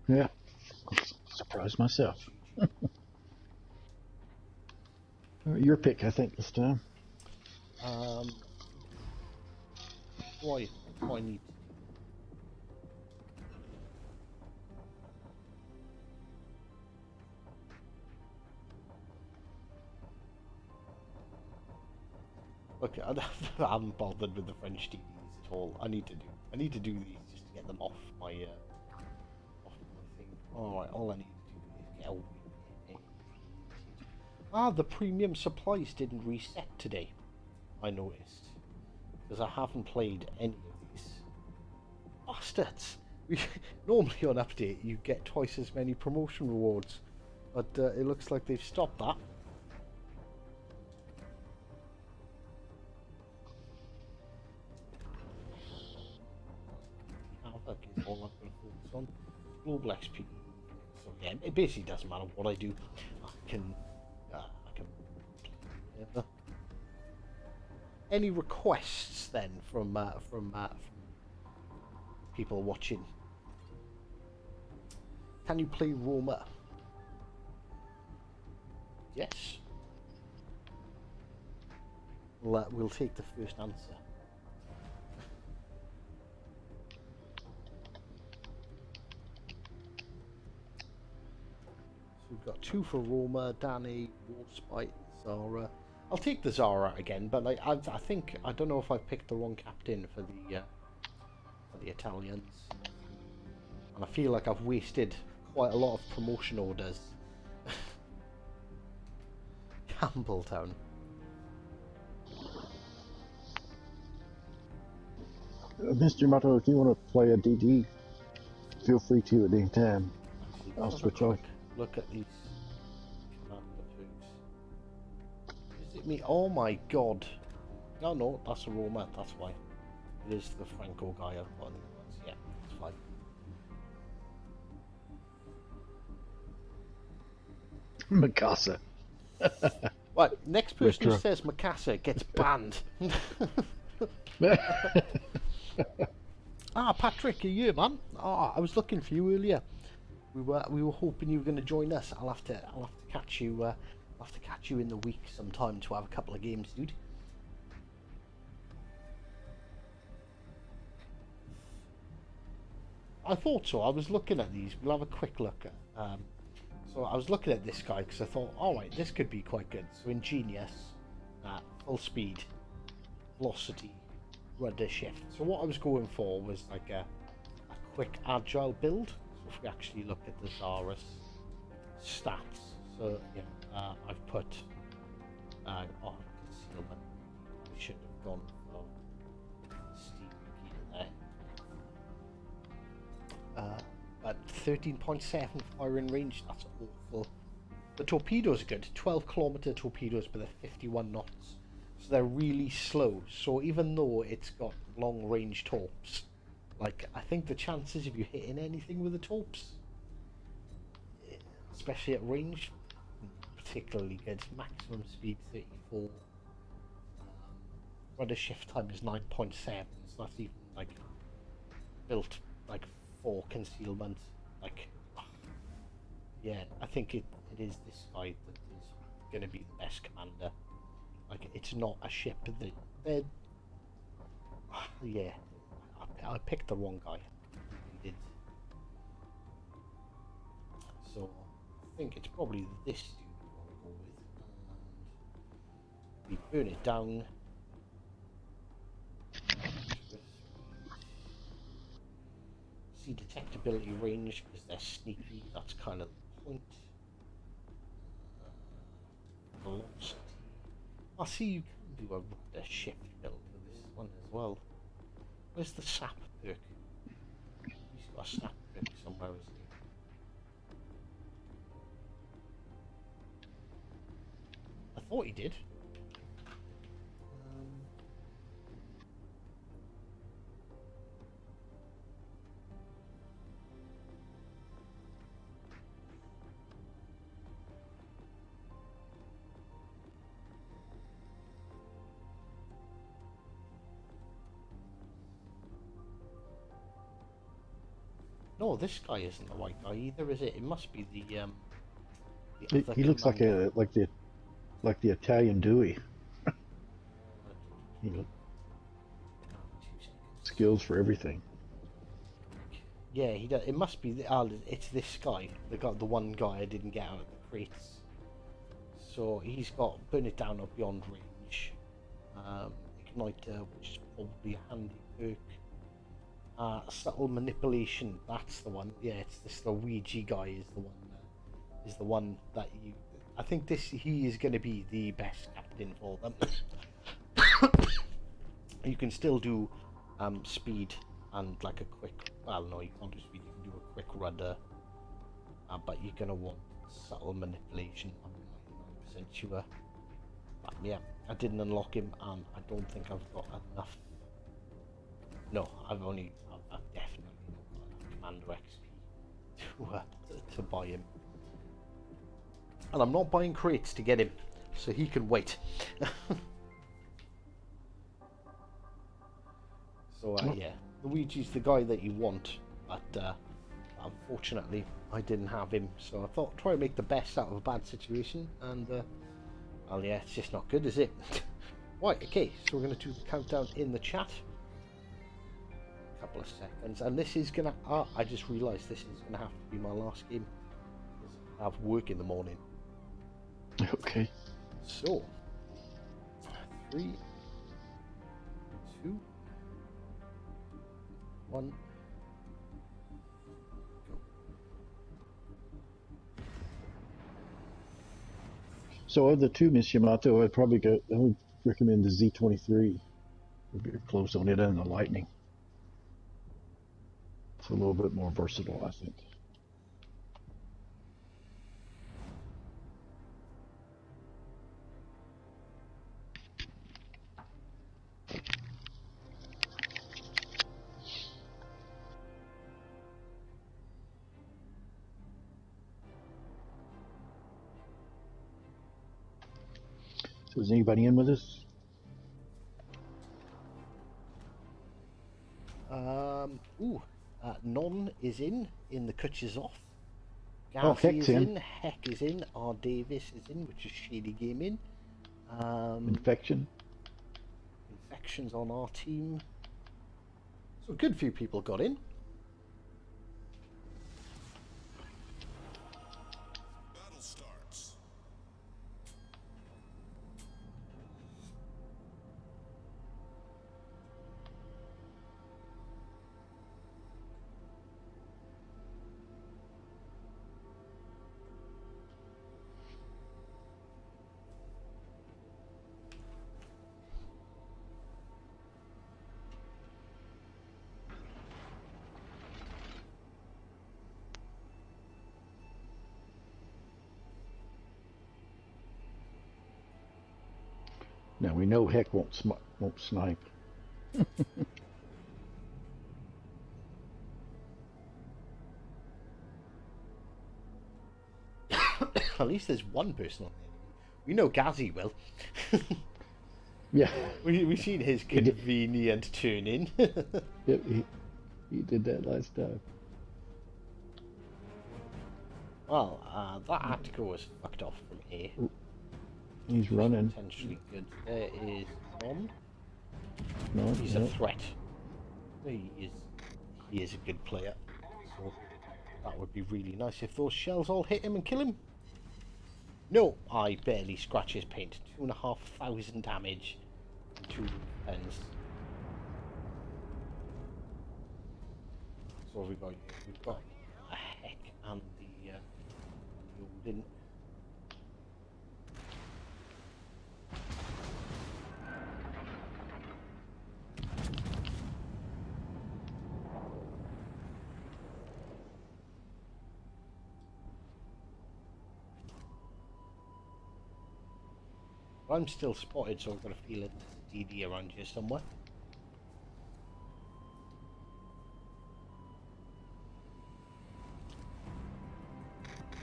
Yeah. Surprised myself. Your pick, I think, this time. Why need to? Look, I haven't bothered with the French TVs at all. I need to do these just to get them off my thing. Alright, all I need to do is get out. The premium supplies didn't reset today, I noticed. Because I haven't played any of these. Bastards! Normally on update you get twice as many promotion rewards. But it looks like they've stopped that. Havoc is all I'm going to focus on. Global XP. So yeah, it basically doesn't matter what I do. I can whatever. Any requests then from people watching? Can you play Roma? Yes. We'll take the first answer. So we've got 2 for Roma, Danny, Warspite, Zara. I'll take the Zara again, but like I think I don't know if I picked the wrong captain for the Italians, and I feel like I've wasted quite a lot of promotion orders. Campbelltown. Mr. Motto, if you want to play a DD, feel free to at any time. Actually, I'll have a switch off. quick look at these commander foods. Is it me? Oh my god! No, that's a Roma. That's why. It is the Franco guy I've got. Yeah, it's fine. Mikasa. Right, next person who Retro. says Mikasa gets banned. Patrick, are you, man? I was looking for you earlier. We were hoping you were going to join us. I'll have to catch you. I'll have to catch you in the week sometime to have a couple of games, dude. I thought so. I was looking at these. We'll have a quick look at. So I was looking at this guy because I thought, all right, this could be quite good. So ingenious, full speed, velocity, rudder shift. So what I was going for was like a quick agile build. So if we actually look at the Zara's stats, so yeah, I've put concealment. We should have gone for Steve here there. At 13.7 firing range, that's awful. The torpedoes are good, 12 kilometer torpedoes, but they're 51 knots. So they're really slow. So even though it's got long range torps, like I think the chances of you hitting anything with the torps, especially at range, particularly good. Maximum speed 34. Rudder shift time is 9.7, so that's even like built like for concealment. Like, yeah, I think it is this guy that is going to be the best commander. Like, it's not a ship that they're. Yeah, I picked the wrong guy. I did. So I think it's probably this dude we want to go with. And we burn it down. See detectability range because they're sneaky. That's kind of the point. Velocity. I see you can do a shift build with this one as well. Where's the sap perk? He's got a sap perk somewhere, isn't he? I thought he did. No, this guy isn't the white guy either, is it? It must be the other He looks like commander. like the Italian Dewey. You know, 2 seconds. skills for everything. Yeah, he does. It must be. It's this guy. The one guy I didn't get out of the crates. So he's got burn it down or beyond range. Igniter, which is probably a handy perk. Subtle manipulation. That's the one. Yeah, it's this Luigi guy is the one. Is the one that you. I think he is going to be the best captain for them. You can still do speed and like a quick. Well, no, you can't do speed. You can do a quick rudder, but you're gonna want subtle manipulation. I'm 99% sure. But yeah, I didn't unlock him, and I don't think I've got enough. No, I've definitely not got enough Commander XP to buy him. And I'm not buying crates to get him, so he can wait. So yeah, Luigi's the guy that you want, but unfortunately I didn't have him. So I thought try and make the best out of a bad situation, and well, yeah, it's just not good, is it? Right, okay, so we're going to do the countdown in the chat. A couple of seconds, and this is gonna. I just realised this is gonna have to be my last game. I have work in the morning. Okay. So, 3, 2, 1. Go. So of the two Miss Yamato, I would recommend the Z23. Would be close on it and the Lightning. It's a little bit more versatile, I think. So is anybody in with us? Non is in the Kutches off. Oh, Gazi Heck's is in. Heck is in, R. Davis is in, which is Shady Gaming. Infection. Infections on our team. So a good few people got in. Battle starts. Now we know Heck won't snipe. At least there's one person on there. We know Gazzy will. Yeah. We've seen his convenient turn in. Yep, he did that last time. Well, that Attica was fucked off from here. He's running. Potentially good. There is Non. No, He's a threat. He is a good player. So that would be really nice if those shells all hit him and kill him. No, I barely scratch his paint. 2,500 damage and 2 pens. So we've got a Heck and the Odin. I'm still spotted, so I've got a feeling there's a DD around here somewhere.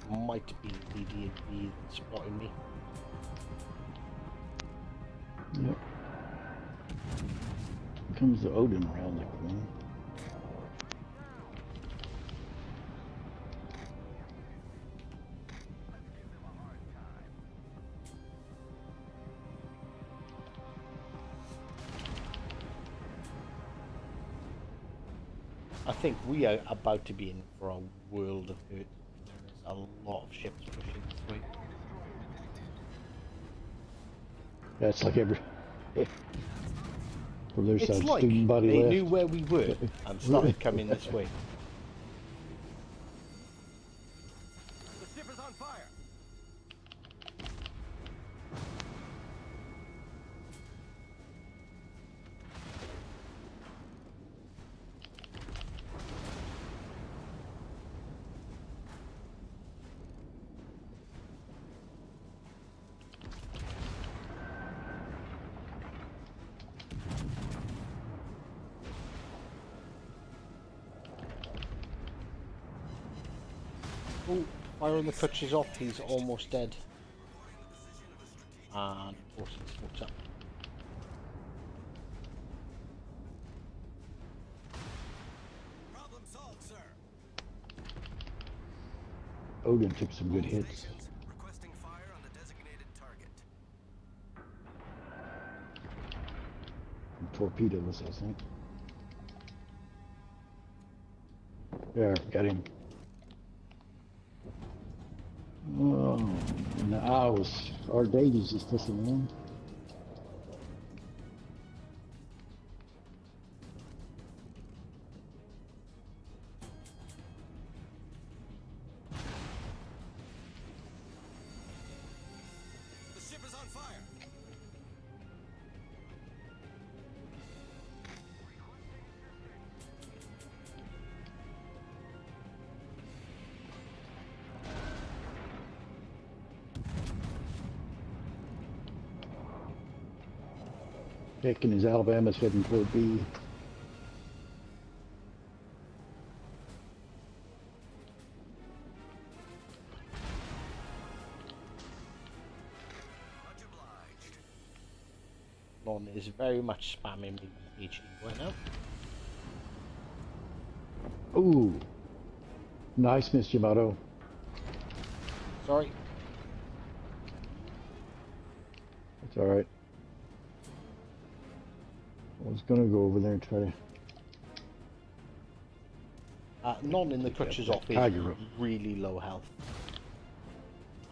Might be DD spotting me. Yep. Here comes the Odin around the corner. I think we are about to be in for a world of hurt. There is a lot of ships pushing this way. That's like every. From their It's side, like student body they left. knew where we were and started coming this way. The ship is on fire. Oh, fire on the clutch is off, he's almost dead. And of course he smokes up. Problem solved, sir. Odin took some good All hits. stations requesting fire on the designated target. Torpedoes, I think. There, got him. Oh, and the owls. Our Davies is pushing in. The ship is on fire. Heck and his Alabama's heading toward B. Much obliged. Non is very much spamming me with HE right now. Ooh. Nice, Miss Yamato. Sorry. It's alright. I was gonna go over there and try to. Non in the clutch is off, is Kagero. really low health.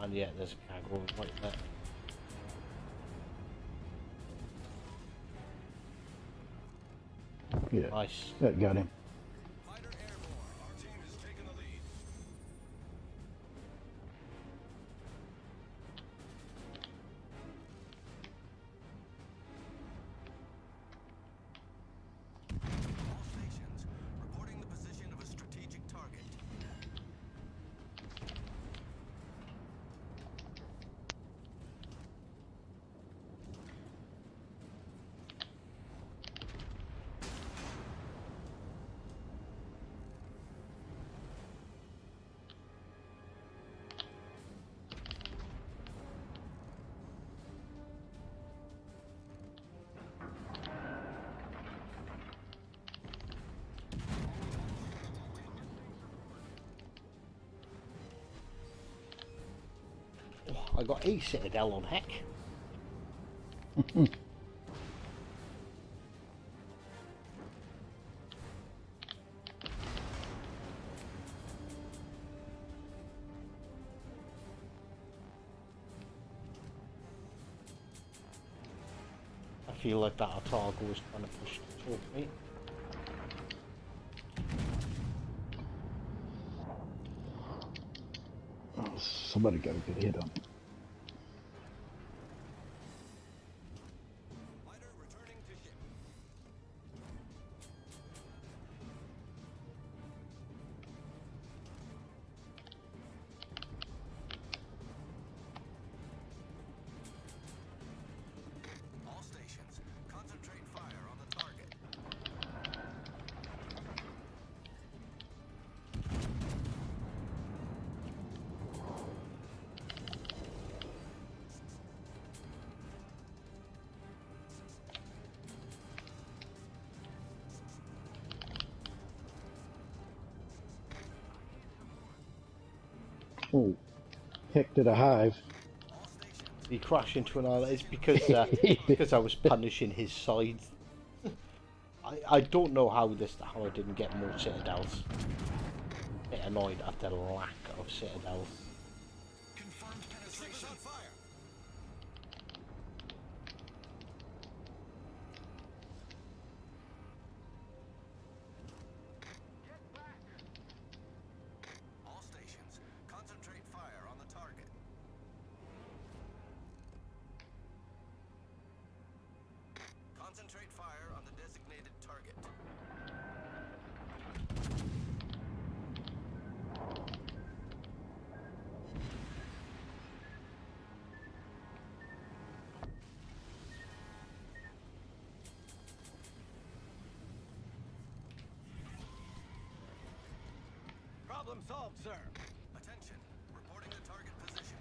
And yeah, there's a Kagero right there. Yeah, Nice. that got him. Fighter airborne. Our team has taken the lead. All stations reporting the position of a strategic target. I got a citadel on Heck. I feel like that Otago is trying to push toward me. Oh, somebody got a good hit on me. Fighter returning to ship. All stations, concentrate fire on the target. Oh, Heck did a hive. All stations. He crashed into an island. It's because I was punishing his side. I don't know how I didn't get more citadels. I'm a bit annoyed at the lack of citadels. Confirmed penetration. Ship is on fire. All stations, concentrate fire on the target. Concentrate fire on the designated target. Problem solved, sir. Attention. Reporting the target position.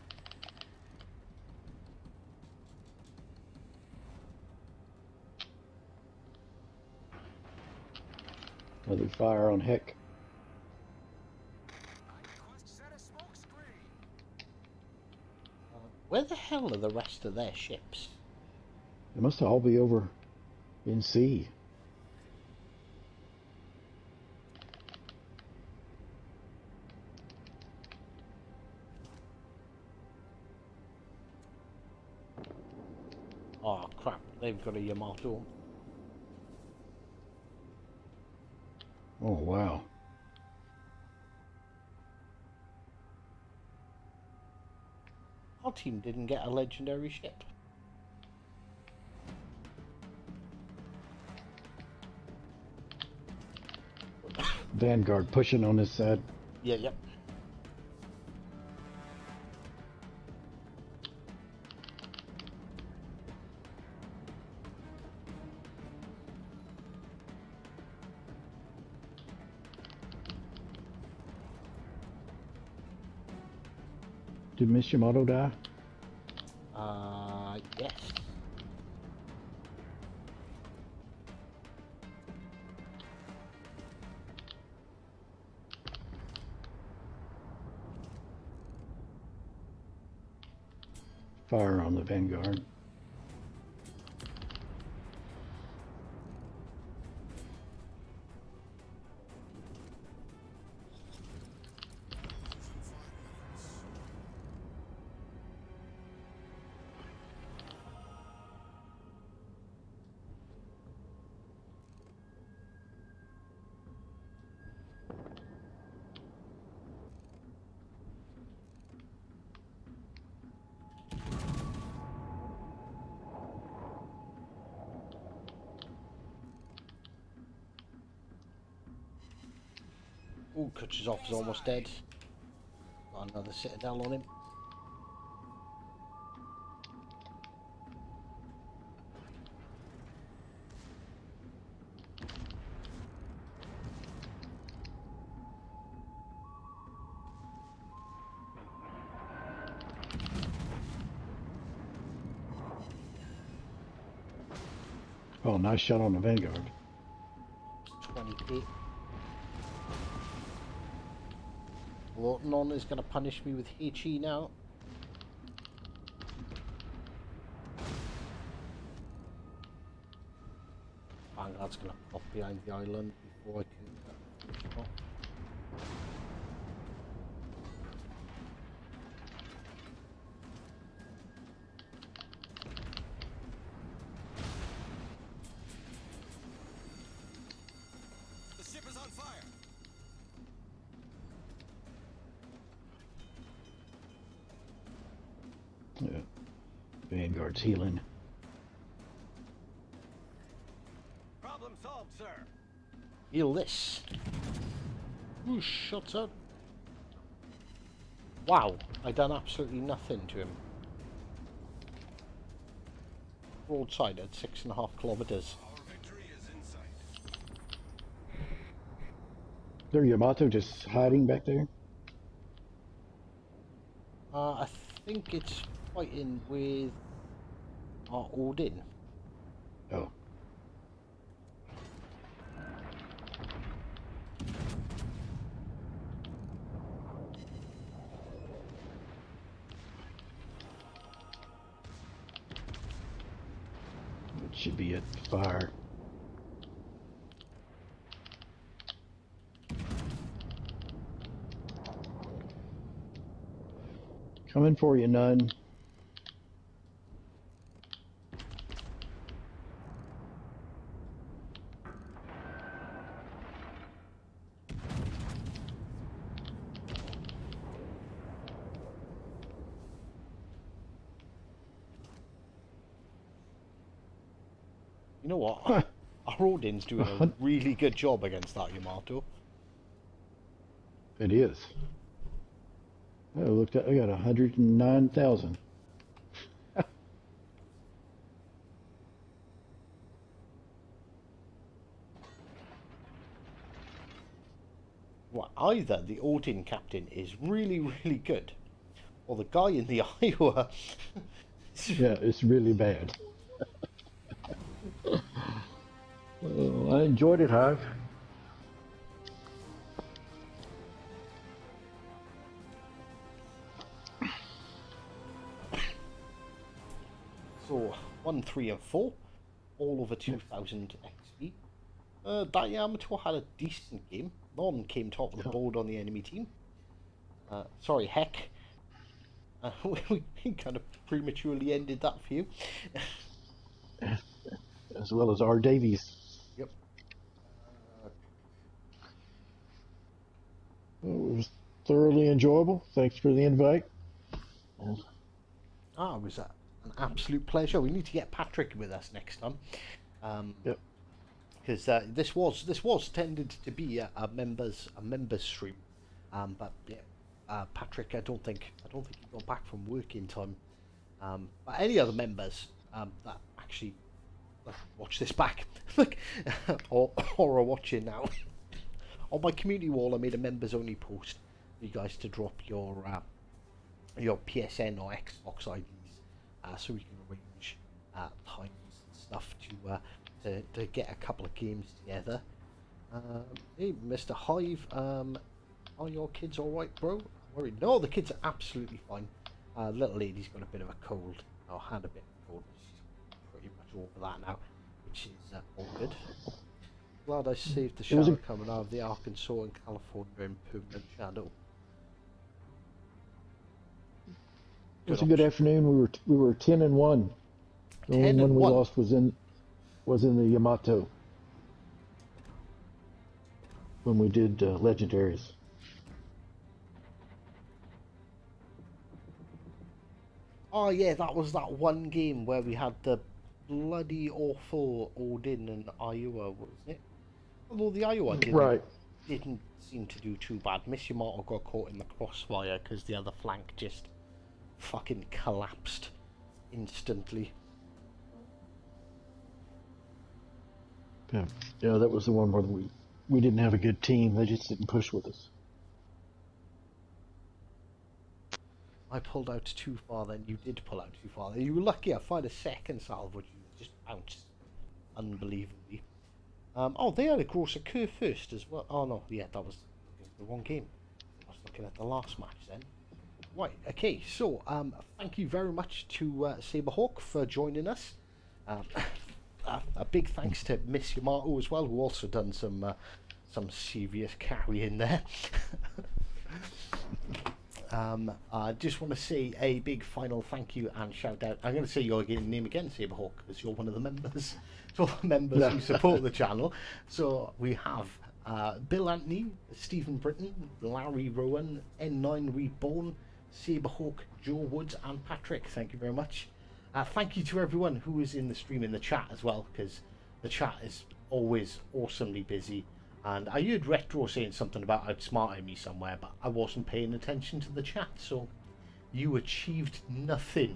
Another fire on Heck. I request set a smoke screen. Where the hell are the rest of their ships? They must all be over in sea. Oh crap, they've got a Yamato. Oh, wow. Our team didn't get a legendary ship. Vanguard pushing on this side. Yeah, yep. Did Miss Yamato die? Yes. Fire on the Vanguard. Ooh, Kutchezoff is almost dead. Got another citadel on him. Oh, nice shot on the Vanguard. 28. Lawton on is going to punish me with HE now. Vanguard's going to pop behind the island before I can finish off. The ship is on fire. Yeah. Vanguard's healing. Problem solved, sir. Heal this. Ooh, shuts up. Wow, I done absolutely nothing to him. Broadside at 6.5 kilometers. Our victory is in sight. Is there Yamato just hiding back there? I think it's fighting with our Odin. Oh. It should be at fire. Coming for you, Nun. You know what? Our Odin's doing a really good job against that Yamato. It is. I looked at. I got 109,000. Well, either the Odin captain is really, really good, or the guy in the Iowa. Yeah, it's really bad. I enjoyed it, Hive. So 1, 3, and 4, all over 2,000 XP. That Yamato had a decent game. None came top of the board on the enemy team. Sorry, Heck. We kind of prematurely ended that for you. As well as R. Davies. Yep. Well, it was thoroughly enjoyable. Thanks for the invite. It was an absolute pleasure. We need to get Patrick with us next time. Yep. Because this was tended to be a members stream, but yeah, Patrick, I don't think he got back from work in time. But any other members that actually watch this back, like, or are watching now, on my community wall, I made a members only post for you guys to drop your PSN or Xbox IDs, so we can arrange times and stuff to get a couple of games together. Hey, Mr. Hive, are your kids all right, bro? I'm worried. No, the kids are absolutely fine. Little lady's got a bit of a cold, or had a bit of a cold, but she's pretty much over that now, which is all good. Glad I saved the shower coming out of the Arkansas and California in permanent shadow. It was a good afternoon. We were 10-1. The only one we lost was in the Yamato when we did legendaries. Oh yeah, that was that one game where we had the bloody awful Odin and Iowa, wasn't it? Although the Iowa didn't seem to do too bad. Miss Yamato got caught in the crossfire because the other flank just fucking collapsed instantly. Yeah, that was the one where we didn't have a good team. They just didn't push with us. I pulled out too far, then you did pull out too far. You were lucky I fired a second salvage, you just bounced unbelievably. Oh, they had a grosser curve first as well. Oh no, yeah, that was the wrong game. I was looking at the last match then. Right, okay, so thank you very much to Saberhawk for joining us. a big thanks to Miss Yamato as well, who also done some serious carrying there. I just want to say a big final thank you and shout out. I'm going to say your name again, Saberhawk, because you're one of the members. So members who support the channel. So we have Bill Anthony, Stephen Britton, Larry Rowan, N9 Reborn, Saberhawk, Joe Woods, and Patrick. Thank you very much. Thank you to everyone who is in the stream in the chat as well, because the chat is always awesomely busy. And I heard Retro saying something about outsmarting me somewhere, but I wasn't paying attention to the chat, so you achieved nothing.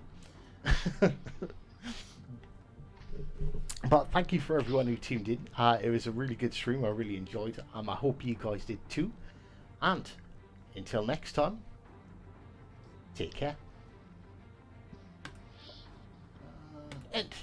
But thank you for everyone who tuned in. It was a really good stream. I really enjoyed it. I hope you guys did too. And until next time, take care. End.